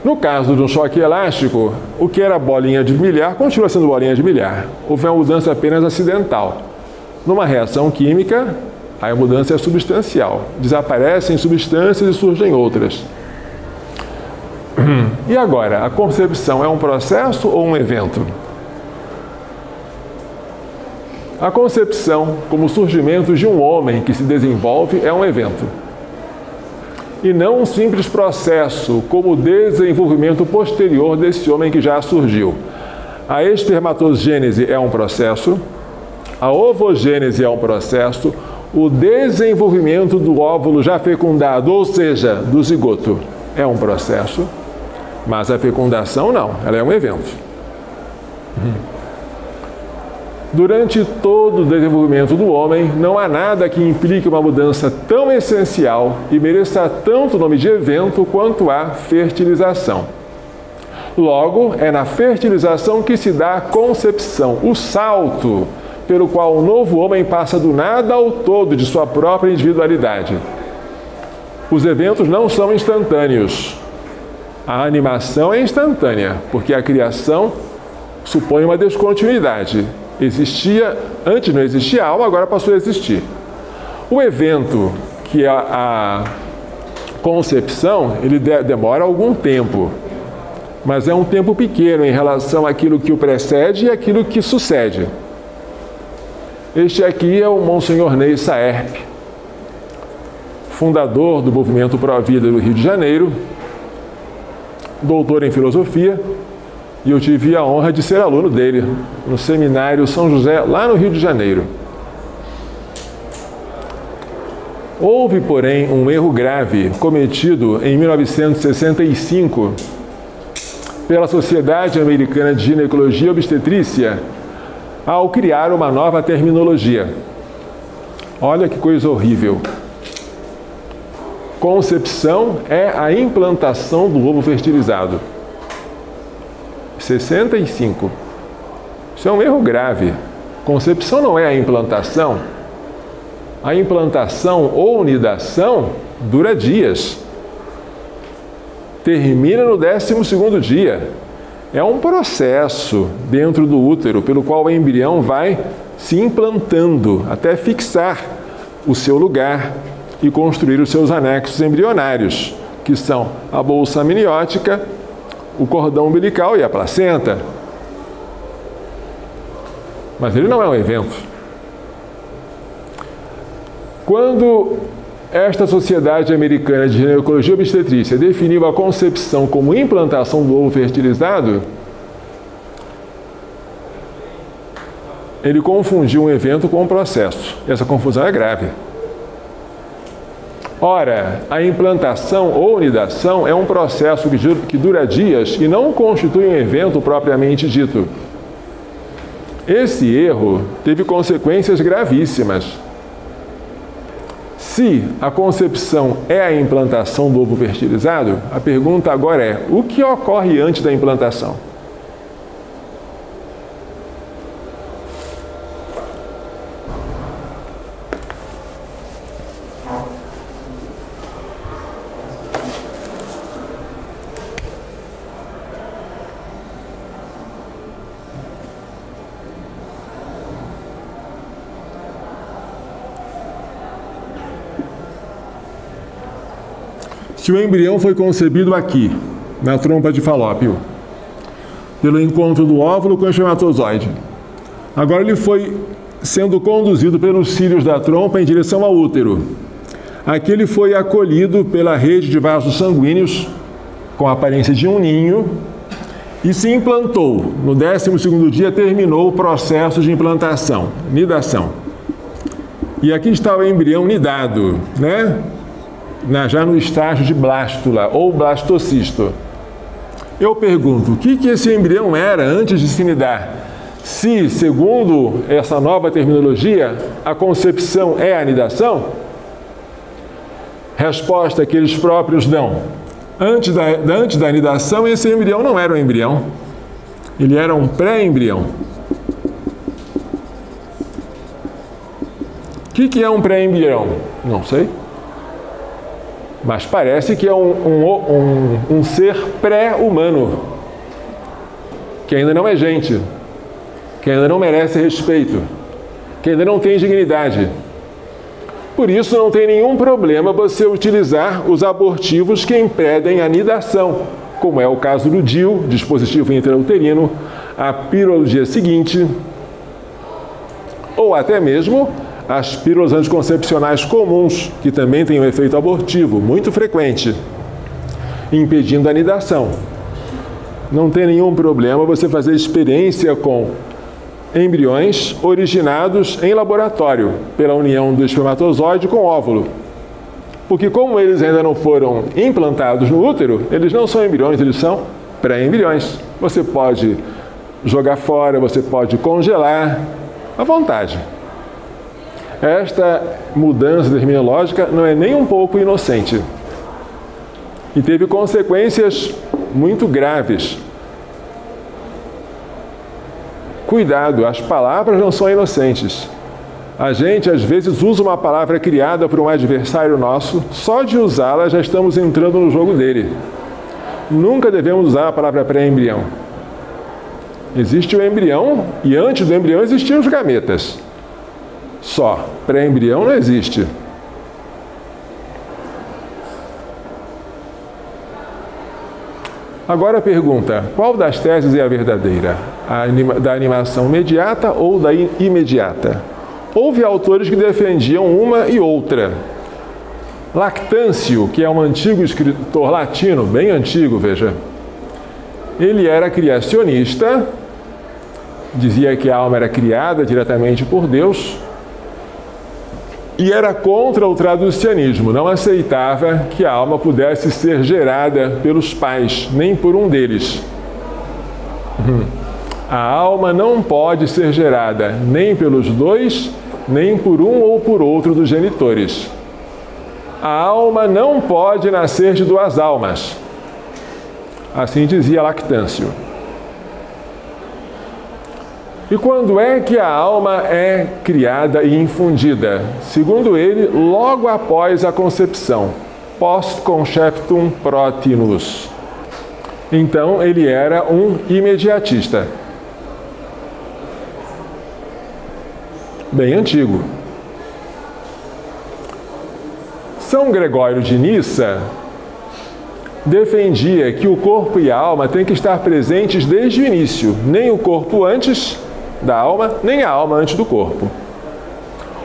No caso de um choque elástico, o que era bolinha de bilhar continua sendo bolinha de bilhar. Houve uma mudança apenas acidental. Numa reação química, a mudança é substancial. Desaparecem substâncias e surgem outras. E agora, a concepção é um processo ou um evento? A concepção, como o surgimento de um homem que se desenvolve, é um evento. E não um simples processo, como o desenvolvimento posterior desse homem que já surgiu. A espermatogênese é um processo, a ovogênese é um processo, o desenvolvimento do óvulo já fecundado, ou seja, do zigoto, é um processo, mas a fecundação não, ela é um evento. Durante todo o desenvolvimento do homem, não há nada que implique uma mudança tão essencial e mereça tanto o nome de evento quanto a fertilização. Logo, é na fertilização que se dá a concepção, o salto, pelo qual o novo homem passa do nada ao todo de sua própria individualidade. Os eventos não são instantâneos. A animação é instantânea, porque a criação supõe uma descontinuidade. Antes não existia alma, agora passou a existir. O evento, que é a concepção, ele demora algum tempo, mas é um tempo pequeno em relação àquilo que o precede e àquilo que sucede. Este aqui é o Monsenhor Ney Saerp, fundador do movimento Pró-Vida do Rio de Janeiro, doutor em filosofia, e eu tive a honra de ser aluno dele no Seminário São José, lá no Rio de Janeiro. Houve, porém, um erro grave cometido em 1965 pela Sociedade Americana de Ginecologia e Obstetrícia ao criar uma nova terminologia. Olha que coisa horrível. Concepção é a implantação do ovo fertilizado. 65. Isso é um erro grave. Concepção não é a implantação. A implantação ou nidação dura dias. Termina no 12º dia. É um processo dentro do útero pelo qual o embrião vai se implantando até fixar o seu lugar e construir os seus anexos embrionários, que são a bolsa amniótica, o cordão umbilical e a placenta. Mas ele não é um evento. Quando esta Sociedade Americana de Ginecologia e Obstetrícia definiu a concepção como implantação do ovo fertilizado, ele confundiu um evento com um processo. Essa confusão é grave. Ora, a implantação ou nidação é um processo que dura dias e não constitui um evento propriamente dito. Esse erro teve consequências gravíssimas. Se a concepção é a implantação do ovo fertilizado, a pergunta agora é: o que ocorre antes da implantação? Se o embrião foi concebido aqui, na trompa de Falópio, pelo encontro do óvulo com o espermatozoide, agora ele foi sendo conduzido pelos cílios da trompa em direção ao útero. Aqui ele foi acolhido pela rede de vasos sanguíneos, com a aparência de um ninho, e se implantou. No 12º dia terminou o processo de implantação, nidação. E aqui está o embrião nidado, né? Já no estágio de blástula ou blastocisto. Eu pergunto, o que esse embrião era antes de se nidar? Se, segundo essa nova terminologia, a concepção é a nidação? Resposta que eles próprios dão. Antes da nidação, esse embrião não era um embrião. Ele era um pré-embrião. O que é um pré-embrião? Não sei. Mas parece que é um ser pré-humano, que ainda não é gente, que ainda não merece respeito, que ainda não tem dignidade. Por isso não tem nenhum problema você utilizar os abortivos que impedem a nidação, como é o caso do DIU, dispositivo intrauterino, a pílula do dia seguinte, ou até mesmo as pílulas anticoncepcionais comuns, que também têm um efeito abortivo muito frequente, impedindo a nidação. Não tem nenhum problema você fazer experiência com embriões originados em laboratório, pela união do espermatozoide com o óvulo. Porque como eles ainda não foram implantados no útero, eles não são embriões, eles são pré-embriões. Você pode jogar fora, você pode congelar, à vontade. Esta mudança terminológica não é nem um pouco inocente. E teve consequências muito graves. Cuidado, as palavras não são inocentes. A gente, às vezes, usa uma palavra criada por um adversário nosso, só de usá-la já estamos entrando no jogo dele. Nunca devemos usar a palavra pré-embrião. Existe o embrião e antes do embrião existiam os gametas. Só. Pré-embrião não existe. Agora a pergunta, qual das teses é a verdadeira? Da animação imediata ou da imediata? Houve autores que defendiam uma e outra. Lactâncio, que é um antigo escritor latino, bem antigo, veja, ele era criacionista, dizia que a alma era criada diretamente por Deus, e era contra o traducianismo, não aceitava que a alma pudesse ser gerada pelos pais, nem por um deles. A alma não pode ser gerada nem pelos dois, nem por um ou por outro dos genitores. A alma não pode nascer de duas almas. Assim dizia Lactâncio. E quando é que a alma é criada e infundida? Segundo ele, logo após a concepção, post-conceptum protinus. Então, ele era um imediatista. Bem antigo. São Gregório de Nissa defendia que o corpo e a alma têm que estar presentes desde o início, nem o corpo antes da alma, nem a alma antes do corpo.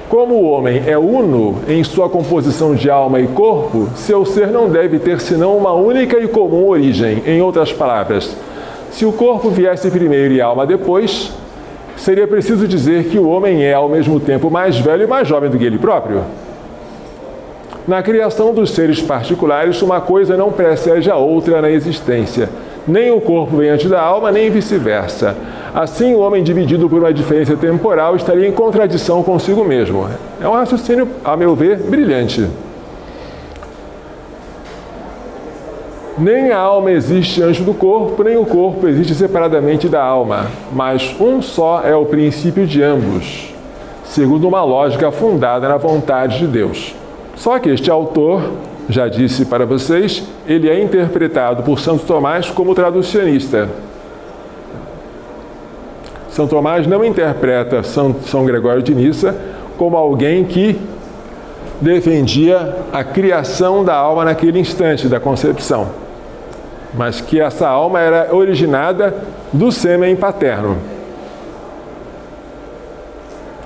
Como o homem é uno em sua composição de alma e corpo, seu ser não deve ter senão uma única e comum origem. Em outras palavras, se o corpo viesse primeiro e a alma depois, seria preciso dizer que o homem é ao mesmo tempo mais velho e mais jovem do que ele próprio. Na criação dos seres particulares, uma coisa não precede a outra na existência. Nem o corpo vem antes da alma, nem vice-versa. Assim, o homem dividido por uma diferença temporal estaria em contradição consigo mesmo. É um raciocínio, a meu ver, brilhante. Nem a alma existe antes do corpo, nem o corpo existe separadamente da alma, mas um só é o princípio de ambos, segundo uma lógica fundada na vontade de Deus. Só que este autor, já disse para vocês, ele é interpretado por Santo Tomás como traducionista. São Tomás não interpreta São Gregório de Nissa como alguém que defendia a criação da alma naquele instante da concepção, mas que essa alma era originada do sêmen paterno.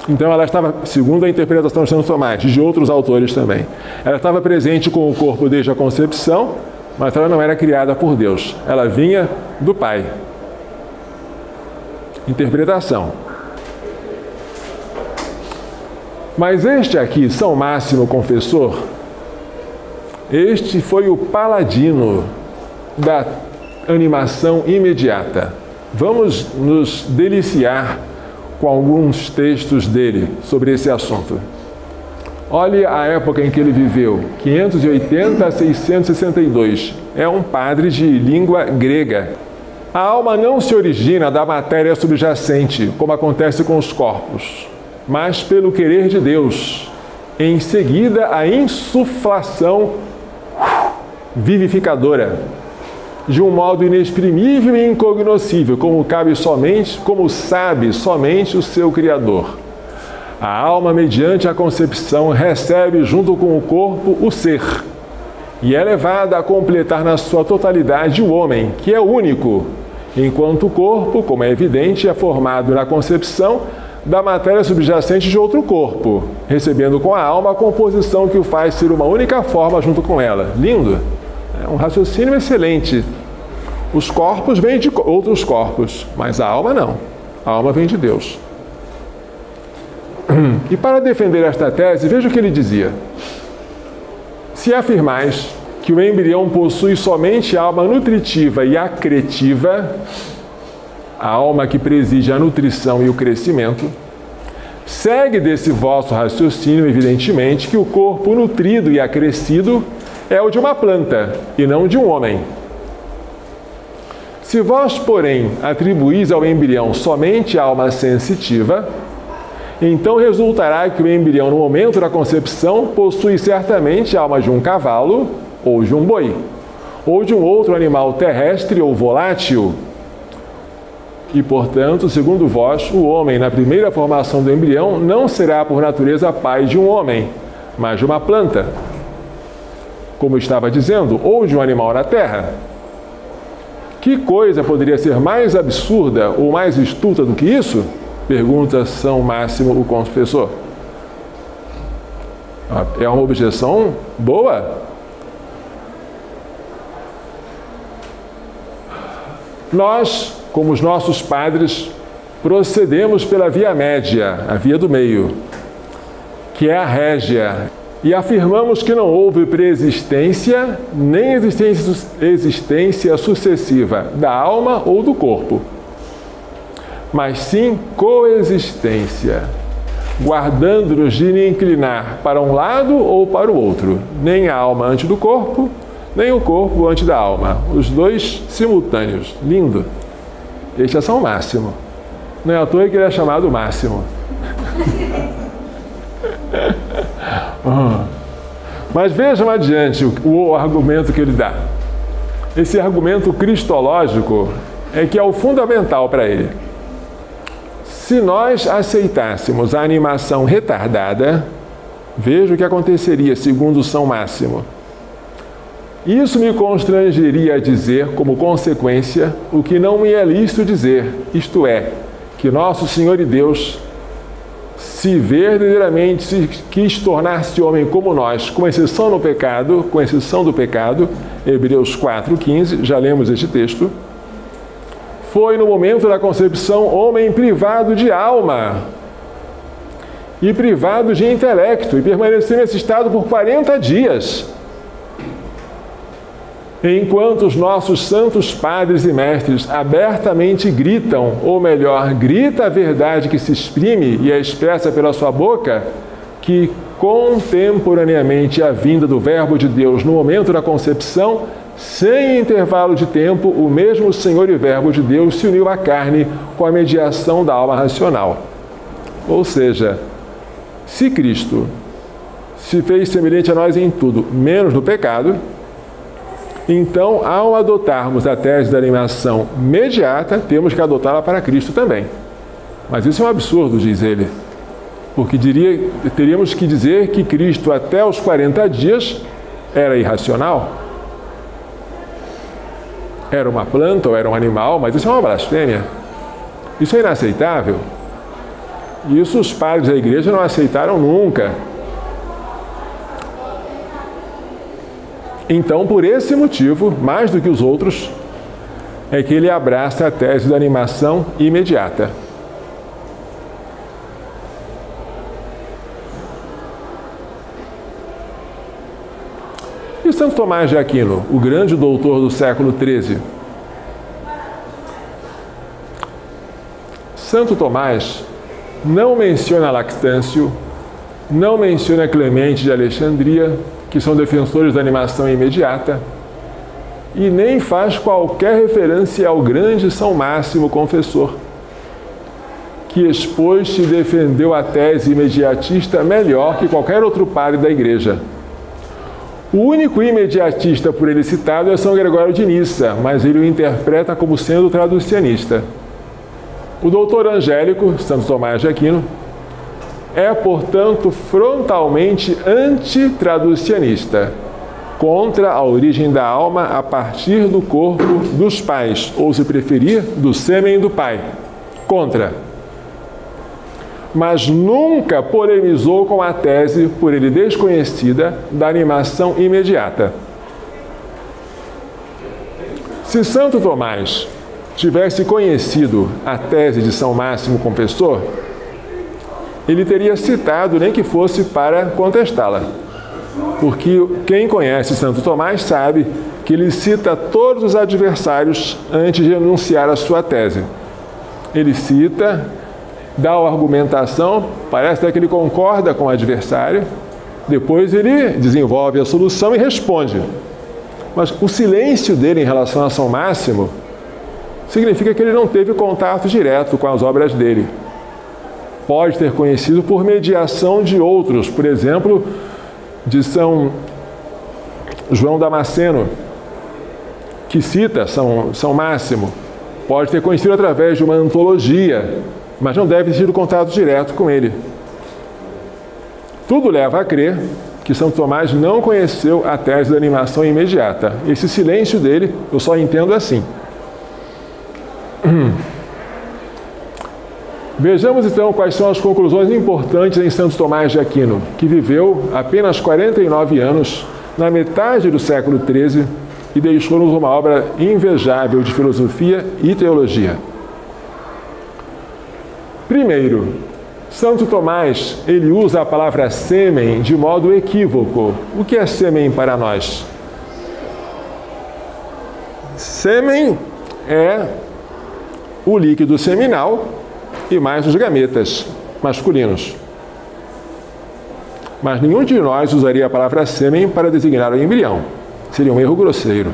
Então ela estava, segundo a interpretação de Santo Tomás, de outros autores também, ela estava presente com o corpo desde a concepção, mas ela não era criada por Deus. Ela vinha do Pai. Interpretação. Mas este aqui, São Máximo Confessor, este foi o paladino da animação imediata. Vamos nos deliciar com alguns textos dele sobre esse assunto. Olhe a época em que ele viveu, 580 a 662. É um padre de língua grega. A alma não se origina da matéria subjacente, como acontece com os corpos, mas pelo querer de Deus. Em seguida, a insuflação vivificadora, de um modo inexprimível e incognoscível, como sabe somente o seu Criador. A alma, mediante a concepção, recebe junto com o corpo o ser, e é levada a completar na sua totalidade o homem, que é único, enquanto o corpo, como é evidente, é formado na concepção da matéria subjacente de outro corpo, recebendo com a alma a composição que o faz ser uma única forma junto com ela. Lindo? É um raciocínio excelente. Os corpos vêm de outros corpos, mas a alma não. A alma vem de Deus. E para defender esta tese, veja o que ele dizia. Se afirmais que o embrião possui somente a alma nutritiva e acretiva, a alma que preside a nutrição e o crescimento, segue desse vosso raciocínio, evidentemente, que o corpo nutrido e acrescido é o de uma planta e não de um homem. Se vós, porém, atribuís ao embrião somente a alma sensitiva, então resultará que o embrião, no momento da concepção, possui certamente a alma de um cavalo, ou de um boi, ou de um outro animal terrestre ou volátil. E, portanto, segundo vós, o homem, na primeira formação do embrião, não será por natureza pai de um homem, mas de uma planta, como estava dizendo, ou de um animal na terra. Que coisa poderia ser mais absurda ou mais estulta do que isso? Pergunta São Máximo o Confessor. É uma objeção boa. Nós, como os nossos padres, procedemos pela via média, a via do meio, que é a régia, e afirmamos que não houve preexistência nem existência sucessiva da alma ou do corpo, mas sim coexistência, guardando-nos de inclinar para um lado ou para o outro, nem a alma antes do corpo, nem o corpo antes da alma, os dois simultâneos. Lindo! Este é São Máximo. Não é à toa que ele é chamado Máximo. Mas vejam adiante o argumento que ele dá. Esse argumento cristológico é que é o fundamental para ele. Se nós aceitássemos a animação retardada, veja o que aconteceria, segundo São Máximo. Isso me constrangeria a dizer, como consequência, o que não me é lícito dizer, isto é, que nosso Senhor e Deus, se verdadeiramente se quis tornar-se homem como nós, com exceção do pecado, Hebreus 4,15, já lemos este texto, foi no momento da concepção homem privado de alma e privados de intelecto, e permaneceram nesse estado por 40 dias. Enquanto os nossos santos padres e mestres abertamente gritam, ou melhor, grita a verdade que se exprime e é expressa pela sua boca, que contemporaneamente a vinda do Verbo de Deus no momento da concepção, sem intervalo de tempo, o mesmo Senhor e Verbo de Deus se uniu à carne com a mediação da alma racional. Ou seja, se Cristo se fez semelhante a nós em tudo, menos no pecado, então, ao adotarmos a tese da animação mediata, temos que adotá-la para Cristo também. Mas isso é um absurdo, diz ele, porque teríamos que dizer que Cristo até os 40 dias era irracional, era uma planta ou era um animal, mas isso é uma blasfêmia. Isso é inaceitável. Isso os padres da igreja não aceitaram nunca. Então, por esse motivo, mais do que os outros, é que ele abraça a tese da animação imediata. E Santo Tomás de Aquino, o grande doutor do século XIII? Santo Tomás não menciona Lactâncio, não menciona Clemente de Alexandria, que são defensores da animação imediata, e nem faz qualquer referência ao grande São Máximo Confessor, que expôs e defendeu a tese imediatista melhor que qualquer outro padre da Igreja. O único imediatista por ele citado é São Gregório de Nissa, mas ele o interpreta como sendo traducianista. O doutor Angélico, Santo Tomás de Aquino, é, portanto, frontalmente antitraducianista, contra a origem da alma a partir do corpo dos pais, ou, se preferir, do sêmen do pai. Contra. Mas nunca polemizou com a tese, por ele desconhecida, da animação imediata. Se Santo Tomás tivesse conhecido a tese de São Máximo Confessor, ele teria citado, nem que fosse para contestá-la. Porque quem conhece Santo Tomás sabe que ele cita todos os adversários antes de enunciar a sua tese. Ele cita, dá uma argumentação, parece até que ele concorda com o adversário, depois ele desenvolve a solução e responde. Mas o silêncio dele em relação a São Máximo significa que ele não teve contato direto com as obras dele. Pode ter conhecido por mediação de outros, por exemplo, de São João Damasceno, que cita São Máximo. Pode ter conhecido através de uma antologia, mas não deve ter tido contato direto com ele. Tudo leva a crer que São Tomás não conheceu a tese da animação imediata. Esse silêncio dele eu só entendo assim. Vejamos então quais são as conclusões importantes em Santo Tomás de Aquino, que viveu apenas 49 anos, na metade do século XIII, e deixou-nos uma obra invejável de filosofia e teologia. Primeiro, Santo Tomás, ele usa a palavra sêmen de modo equívoco. O que é sêmen para nós? Sêmen é o líquido seminal e mais os gametas masculinos. Mas nenhum de nós usaria a palavra sêmen para designar o embrião. Seria um erro grosseiro.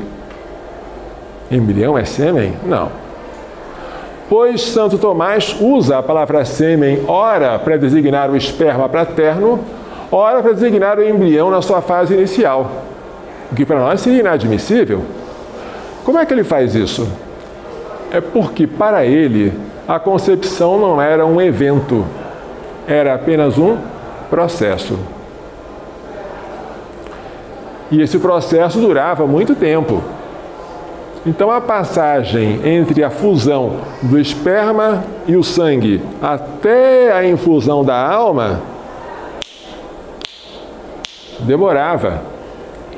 Embrião é sêmen? Não. Pois Santo Tomás usa a palavra sêmen ora para designar o esperma paterno, ora para designar o embrião na sua fase inicial, o que para nós seria inadmissível. Como é que ele faz isso? É porque para ele a concepção não era um evento, era apenas um processo. E esse processo durava muito tempo. Então a passagem entre a fusão do esperma e o sangue até a infusão da alma demorava.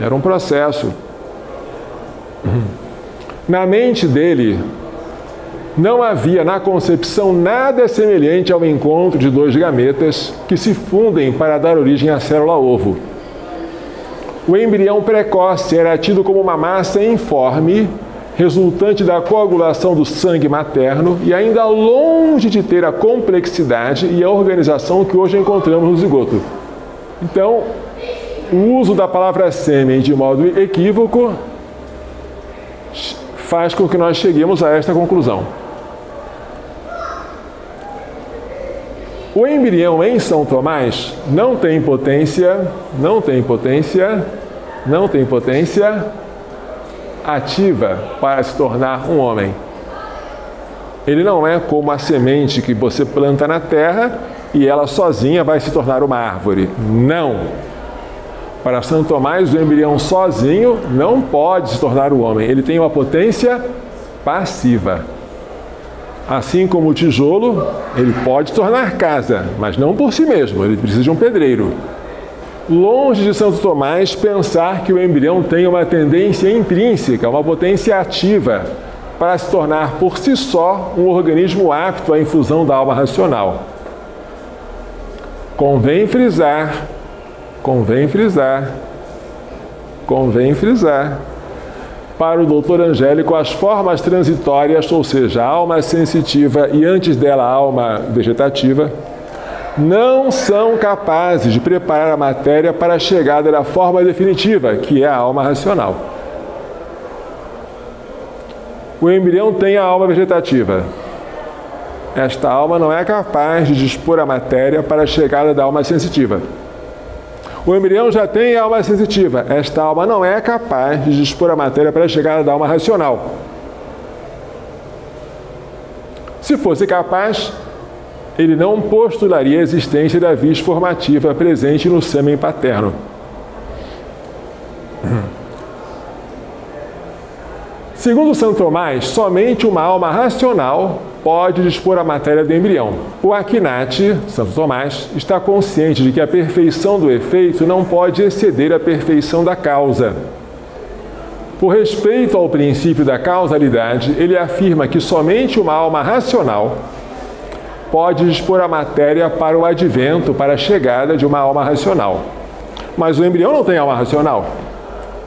Era um processo. Na mente dele, não havia na concepção nada semelhante ao encontro de dois gametas que se fundem para dar origem à célula-ovo. O embrião precoce era tido como uma massa informe, resultante da coagulação do sangue materno e ainda longe de ter a complexidade e a organização que hoje encontramos no zigoto. Então, o uso da palavra sêmen de modo equívoco faz com que nós cheguemos a esta conclusão. O embrião em São Tomás não tem potência ativa para se tornar um homem. Ele não é como a semente que você planta na terra e ela sozinha vai se tornar uma árvore. Não! Para São Tomás, o embrião sozinho não pode se tornar um homem. Ele tem uma potência passiva. Assim como o tijolo, ele pode tornar casa, mas não por si mesmo, ele precisa de um pedreiro. Longe de Santo Tomás pensar que o embrião tem uma tendência intrínseca, uma potência ativa, para se tornar por si só um organismo apto à infusão da alma racional. Convém frisar, para o doutor Angélico, as formas transitórias, ou seja, a alma sensitiva e antes dela a alma vegetativa, não são capazes de preparar a matéria para a chegada da forma definitiva, que é a alma racional. O embrião tem a alma vegetativa. Esta alma não é capaz de dispor a matéria para a chegada da alma sensitiva. O embrião já tem a alma sensitiva. Esta alma não é capaz de dispor a matéria para a chegada da alma racional. Se fosse capaz, ele não postularia a existência da vis formativa presente no sêmen paterno. Segundo São Tomás, somente uma alma racional pode dispor a matéria do embrião. O Aquinate, Santo Tomás, está consciente de que a perfeição do efeito não pode exceder a perfeição da causa. Por respeito ao princípio da causalidade, ele afirma que somente uma alma racional pode dispor a matéria para o advento, para a chegada de uma alma racional. Mas o embrião não tem alma racional.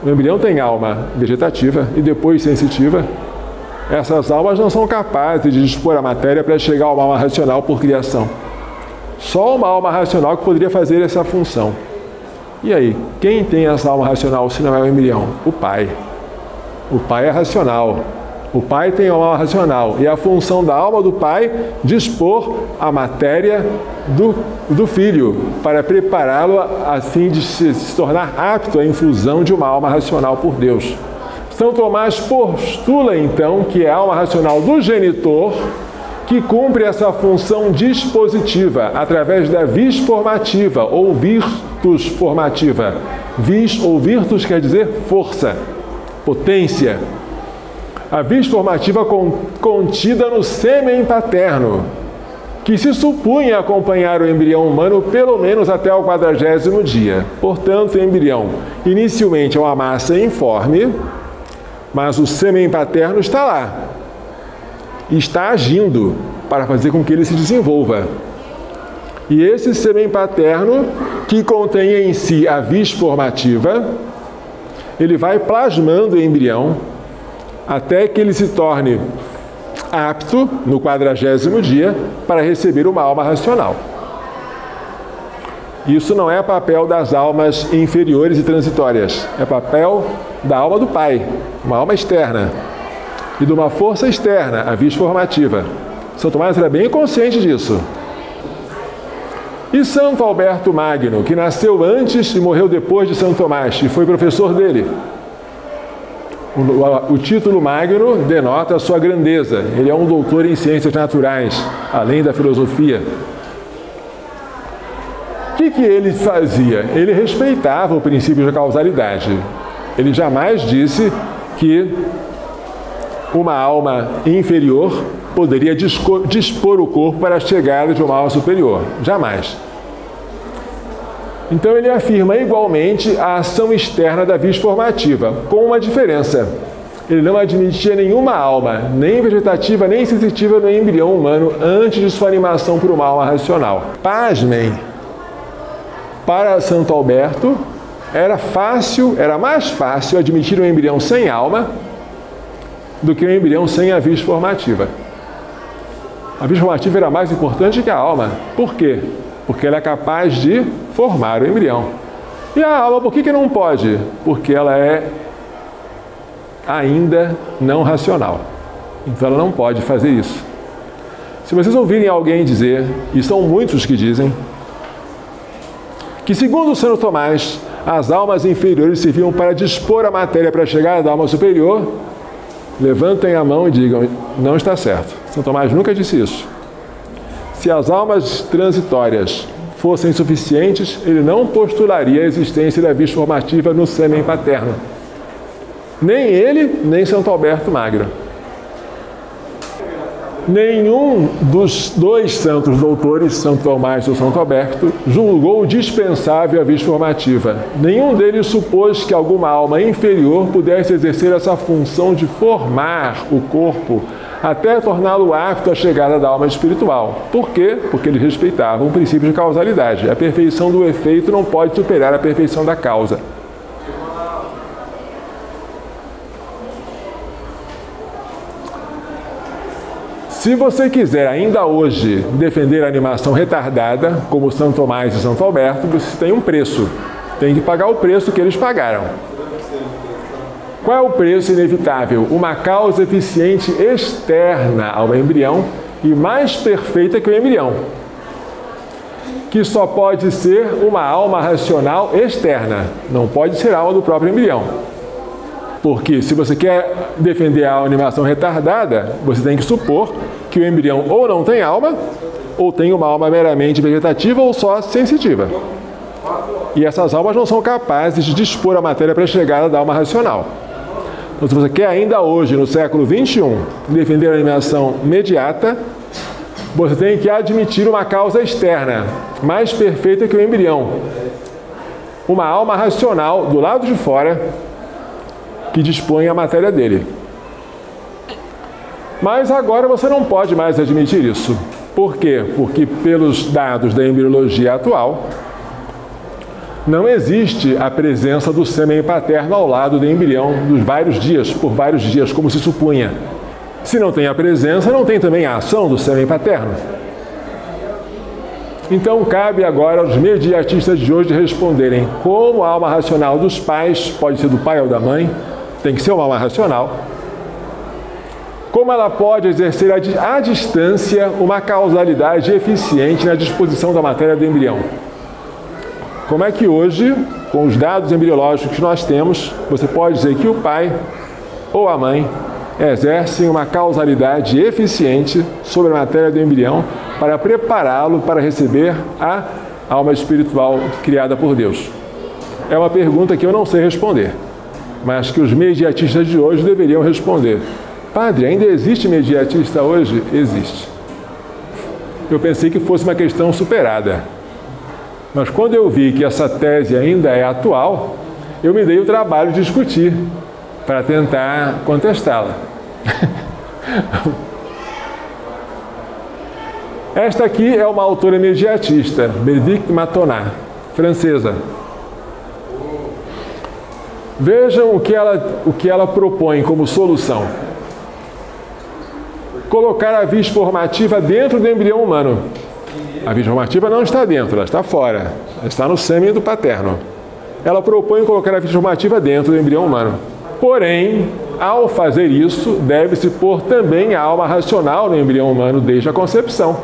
O embrião tem alma vegetativa e depois sensitiva. Essas almas não são capazes de dispor a matéria para chegar a uma alma racional por criação. Só uma alma racional que poderia fazer essa função. E aí, quem tem essa alma racional se não é o embrião? O pai. O pai é racional. O pai tem uma alma racional. E a função da alma do pai dispor a matéria do filho para prepará-lo a fim de se tornar apto à infusão de uma alma racional por Deus. São Tomás postula, então, que é a alma racional do genitor que cumpre essa função dispositiva através da vis formativa ou virtus formativa. Vis ou virtus quer dizer força, potência. A vis formativa contida no sêmen paterno, que se supunha acompanhar o embrião humano pelo menos até o 40º dia. Portanto, o embrião inicialmente é uma massa informe, mas o sêmen paterno está lá e está agindo para fazer com que ele se desenvolva. E esse sêmen paterno, que contém em si a vis formativa, ele vai plasmando o embrião até que ele se torne apto, no 40º dia, para receber uma alma racional. Isso não é papel das almas inferiores e transitórias, é papel da alma do Pai, uma alma externa, e de uma força externa, a vis formativa. São Tomás era bem consciente disso. E Santo Alberto Magno, que nasceu antes e morreu depois de São Tomás, e foi professor dele. O título Magno denota a sua grandeza. Ele é um doutor em ciências naturais, além da filosofia. O que ele fazia? Ele respeitava o princípio da causalidade. Ele jamais disse que uma alma inferior poderia dispor o corpo para a chegada de uma alma superior. Jamais. Então ele afirma igualmente a ação externa da vis formativa, com uma diferença. ele não admitia nenhuma alma, nem vegetativa, nem sensitiva no embrião humano antes de sua animação por uma alma racional. Pasmem, para Santo Alberto, era mais fácil admitir um embrião sem alma do que um embrião sem a vis formativa. A vis formativa era mais importante que a alma. Por quê? Porque ela é capaz de formar o embrião. E a alma, por que não pode? Porque ela é ainda não racional. Então ela não pode fazer isso. Se vocês ouvirem alguém dizer, e são muitos que dizem, que segundo Santo Tomás, as almas inferiores serviam para dispor a matéria para a chegada da alma superior, levantem a mão e digam, não está certo. Santo Tomás nunca disse isso. Se as almas transitórias fossem suficientes, ele não postularia a existência da vis formativa no sêmen paterno. Nem ele, nem Santo Alberto Magno. Nenhum dos dois santos doutores, Santo Tomás ou Santo Alberto, julgou dispensável a vis formativa. Nenhum deles supôs que alguma alma inferior pudesse exercer essa função de formar o corpo até torná-lo apto à chegada da alma espiritual. Por quê? Porque eles respeitavam o princípio de causalidade. A perfeição do efeito não pode superar a perfeição da causa. Se você quiser ainda hoje defender a animação retardada, como Santo Tomás e Santo Alberto, você tem um preço. Tem que pagar o preço que eles pagaram. Qual é o preço inevitável? Uma causa eficiente externa ao embrião e mais perfeita que o embrião, que só pode ser uma alma racional externa, não pode ser alma do próprio embrião. Porque se você quer defender a animação retardada, você tem que supor que o embrião ou não tem alma, ou tem uma alma meramente vegetativa ou só sensitiva. E essas almas não são capazes de dispor a matéria para a chegada da alma racional. Então, se você quer ainda hoje, no século XXI, defender a animação mediata, você tem que admitir uma causa externa, mais perfeita que o embrião. Uma alma racional do lado de fora, que dispõe a matéria dele. Mas agora você não pode mais admitir isso. Por quê? Porque pelos dados da embriologia atual, não existe a presença do sêmen paterno ao lado do embrião por vários dias, como se supunha. Se não tem a presença, não tem também a ação do sêmen paterno. Então cabe agora aos mediatistas de hoje responderem como a alma racional dos pais, pode ser do pai ou da mãe, tem que ser uma alma racional, como ela pode exercer à distância uma causalidade eficiente na disposição da matéria do embrião. Como é que hoje, com os dados embriológicos que nós temos, você pode dizer que o pai ou a mãe exercem uma causalidade eficiente sobre a matéria do embrião para prepará-lo para receber a alma espiritual criada por Deus? É uma pergunta que eu não sei responder, mas que os mediatistas de hoje deveriam responder. Padre, ainda existe mediatista hoje? Existe. Eu pensei que fosse uma questão superada. Mas quando eu vi que essa tese ainda é atual, eu me dei o trabalho de discutir para tentar contestá-la. Esta aqui é uma autora mediatista, Bénédicte Matonat, francesa. Vejam o que ela propõe como solução. Colocar a vis formativa dentro do embrião humano. A vis formativa não está dentro, ela está fora. Ela está no sêmen do paterno. Ela propõe colocar a vis formativa dentro do embrião humano. Porém, ao fazer isso, deve-se pôr também a alma racional no embrião humano desde a concepção.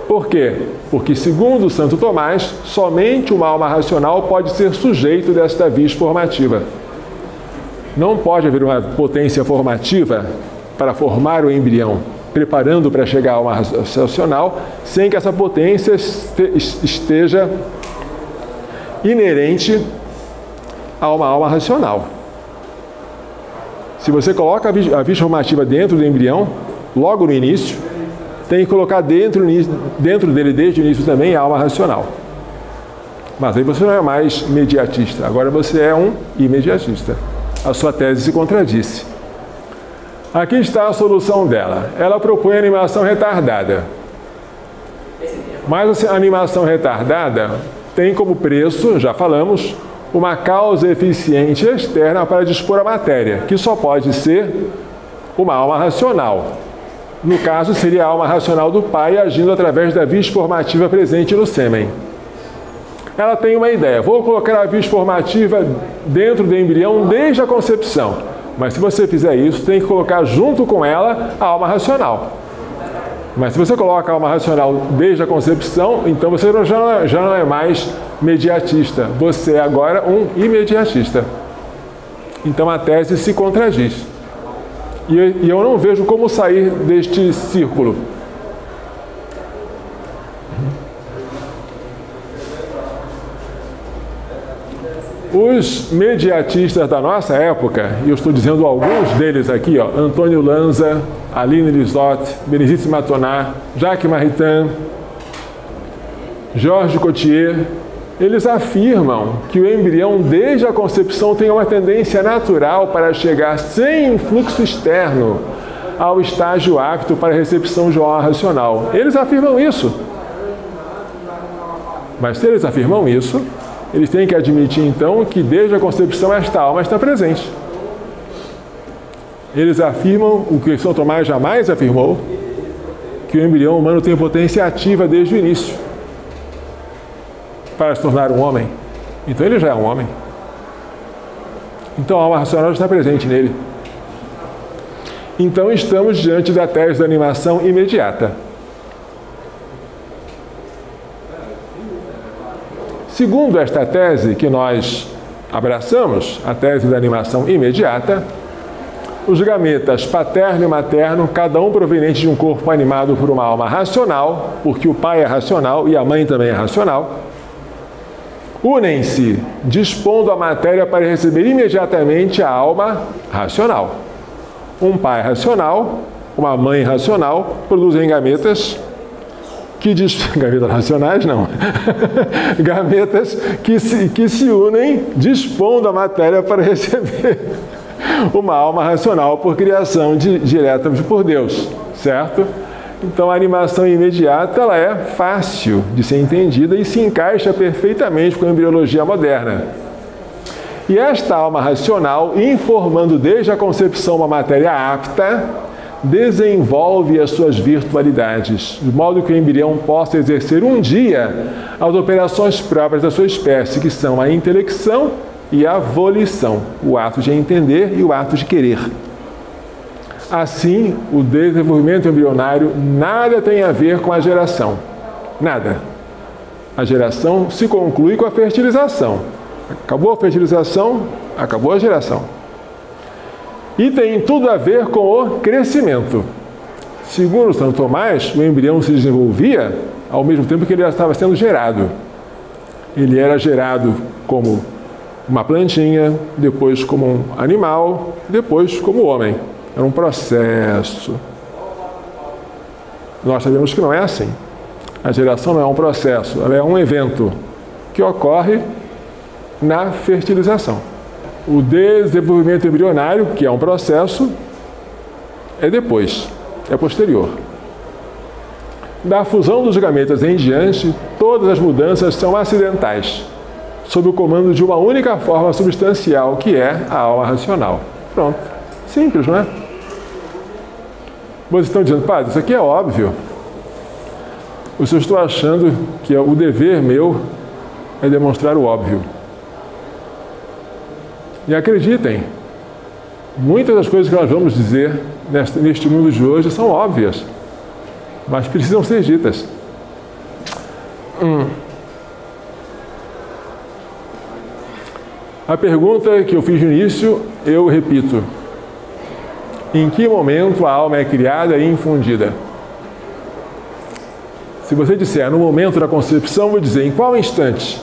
Por quê? Porque, segundo Santo Tomás, somente uma alma racional pode ser sujeito desta vis formativa. Não pode haver uma potência formativa para formar o embrião, preparando para chegar a uma racional, sem que essa potência esteja inerente a uma alma racional. Se você coloca a vis formativa dentro do embrião, logo no início, tem que colocar dentro dele, desde o início também, a alma racional. Mas aí você não é mais mediatista, agora você é um imediatista. a sua tese se contradisse. Aqui está a solução dela. Ela propõe animação retardada. Mas a animação retardada tem como preço, já falamos, uma causa eficiente externa para dispor a matéria, que só pode ser uma alma racional. No caso, seria a alma racional do pai agindo através da vis formativa presente no sêmen. Ela tem uma ideia: vou colocar a vis formativa dentro do embrião desde a concepção. Mas se você fizer isso, tem que colocar junto com ela a alma racional. Mas se você coloca a alma racional desde a concepção, então você já não é mais mediatista. Você é agora um imediatista. Então a tese se contradiz. E eu não vejo como sair deste círculo. Os mediatistas da nossa época, e eu estou dizendo alguns deles aqui, ó, Antônio Lanza, Aline Lisotte, Bénédicte Matonat, Jacques Maritain, Georges Cotier, eles afirmam que o embrião, desde a concepção, tem uma tendência natural para chegar sem influxo externo ao estágio apto para a recepção de uma alma racional. Eles afirmam isso. Mas se eles afirmam isso, eles têm que admitir, então, que desde a concepção esta alma está presente. Eles afirmam o que São Tomás jamais afirmou, que o embrião humano tem potência ativa desde o início para se tornar um homem. Então ele já é um homem. Então a alma racional está presente nele. Então estamos diante da tese da animação imediata. Segundo esta tese que nós abraçamos, a tese da animação imediata, os gametas paterno e materno, cada um proveniente de um corpo animado por uma alma racional, porque o pai é racional e a mãe também é racional, unem-se, dispondo a matéria para receber imediatamente a alma racional. Um pai racional, uma mãe racional, produzem gametas gametas racionais, não. Gametas que se unem, dispondo a matéria para receber uma alma racional por criação direta por Deus, certo? Então a animação imediata ela é fácil de ser entendida e se encaixa perfeitamente com a embriologia moderna. E esta alma racional, informando desde a concepção uma matéria apta, desenvolve as suas virtualidades, de modo que o embrião possa exercer um dia as operações próprias da sua espécie, que são a intelecção e a volição, o ato de entender e o ato de querer. Assim, o desenvolvimento embrionário nada tem a ver com a geração. Nada. A geração se conclui com a fertilização. Acabou a fertilização, acabou a geração. E tem tudo a ver com o crescimento. Segundo Santo Tomás, o embrião se desenvolvia ao mesmo tempo que ele estava sendo gerado. Ele era gerado como uma plantinha, depois como um animal, depois como homem. Era um processo. Nós sabemos que não é assim. A geração não é um processo, ela é um evento que ocorre na fertilização. O desenvolvimento embrionário, que é um processo, é depois, é posterior. Da fusão dos gametas em diante, todas as mudanças são acidentais, sob o comando de uma única forma substancial, que é a alma racional. Pronto. Simples, não é? Vocês estão dizendo, padre, isso aqui é óbvio. Eu só estou achando que o dever meu é demonstrar o óbvio. E acreditem, muitas das coisas que nós vamos dizer neste mundo de hoje são óbvias, mas precisam ser ditas. A pergunta que eu fiz no início, eu repito. Em que momento a alma é criada e infundida? Se você disser no momento da concepção, eu vou dizer em qual instante?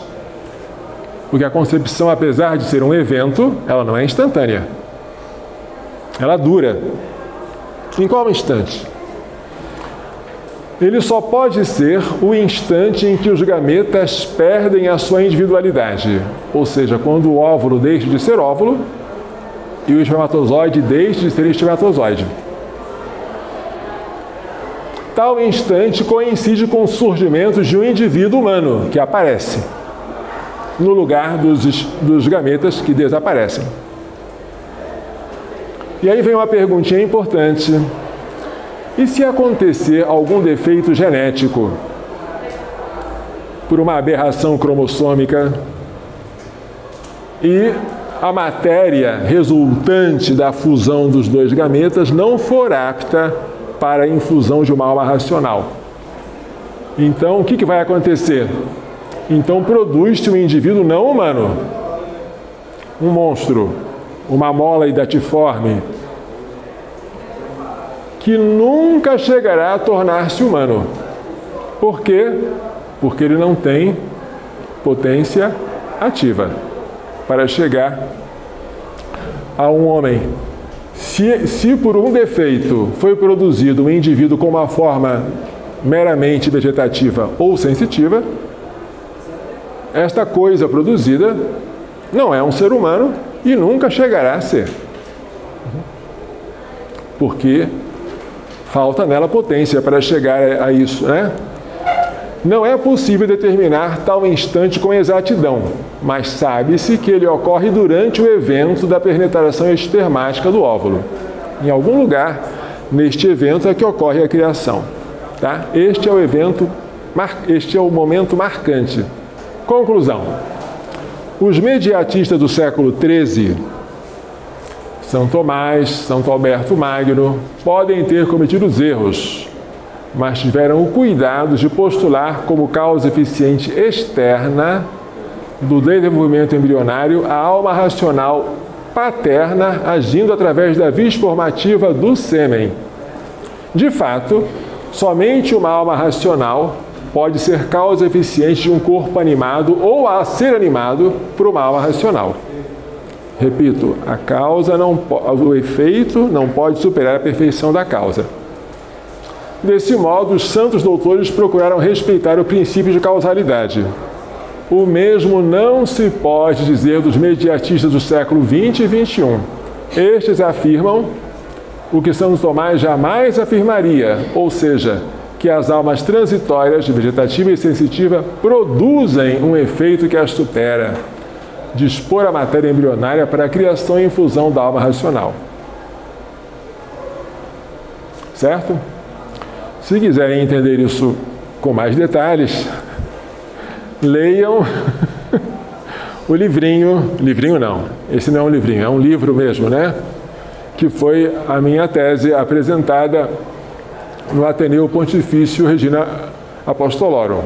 Porque a concepção, apesar de ser um evento, ela não é instantânea. Ela dura. Em qual instante? Ele só pode ser o instante em que os gametas perdem a sua individualidade. Ou seja, quando o óvulo deixa de ser óvulo e o espermatozoide deixe de ser espermatozoide. Tal instante coincide com o surgimento de um indivíduo humano que aparece no lugar dos gametas que desaparecem. E aí vem uma perguntinha importante. E se acontecer algum defeito genético por uma aberração cromossômica e a matéria resultante da fusão dos dois gametas não for apta para a infusão de uma alma racional? Então, o que vai acontecer? Então, produz-se um indivíduo não humano, um monstro, uma mola hidatiforme, que nunca chegará a tornar-se humano. Por quê? Porque ele não tem potência ativa para chegar a um homem. Se por um defeito foi produzido um indivíduo com uma forma meramente vegetativa ou sensitiva, esta coisa produzida não é um ser humano e nunca chegará a ser. Porque falta nela potência para chegar a isso, né? Não é possível determinar tal instante com exatidão, mas sabe-se que ele ocorre durante o evento da penetração espermática do óvulo. Em algum lugar, neste evento é que ocorre a criação. Tá? Este é o momento marcante. Conclusão. Os mediatistas do século XIII, São Tomás, Santo Alberto Magno, podem ter cometido erros, mas tiveram o cuidado de postular como causa eficiente externa do desenvolvimento embrionário a alma racional paterna agindo através da vis formativa do sêmen. De fato, somente uma alma racional pode ser causa eficiente de um corpo animado ou a ser animado por uma alma racional. Repito, o efeito não pode superar a perfeição da causa. Desse modo, os santos doutores procuraram respeitar o princípio de causalidade. O mesmo não se pode dizer dos mediatistas do século XX e XXI. Estes afirmam o que Santo Tomás jamais afirmaria, ou seja, que as almas transitórias, vegetativa e sensitiva, produzem um efeito que as supera, dispor a matéria embrionária para a criação e infusão da alma racional. Certo? Se quiserem entender isso com mais detalhes, leiam o livrinho não, esse não é um livrinho, é um livro mesmo, né? Que foi a minha tese apresentada no Ateneu Pontifício Regina Apostolorum.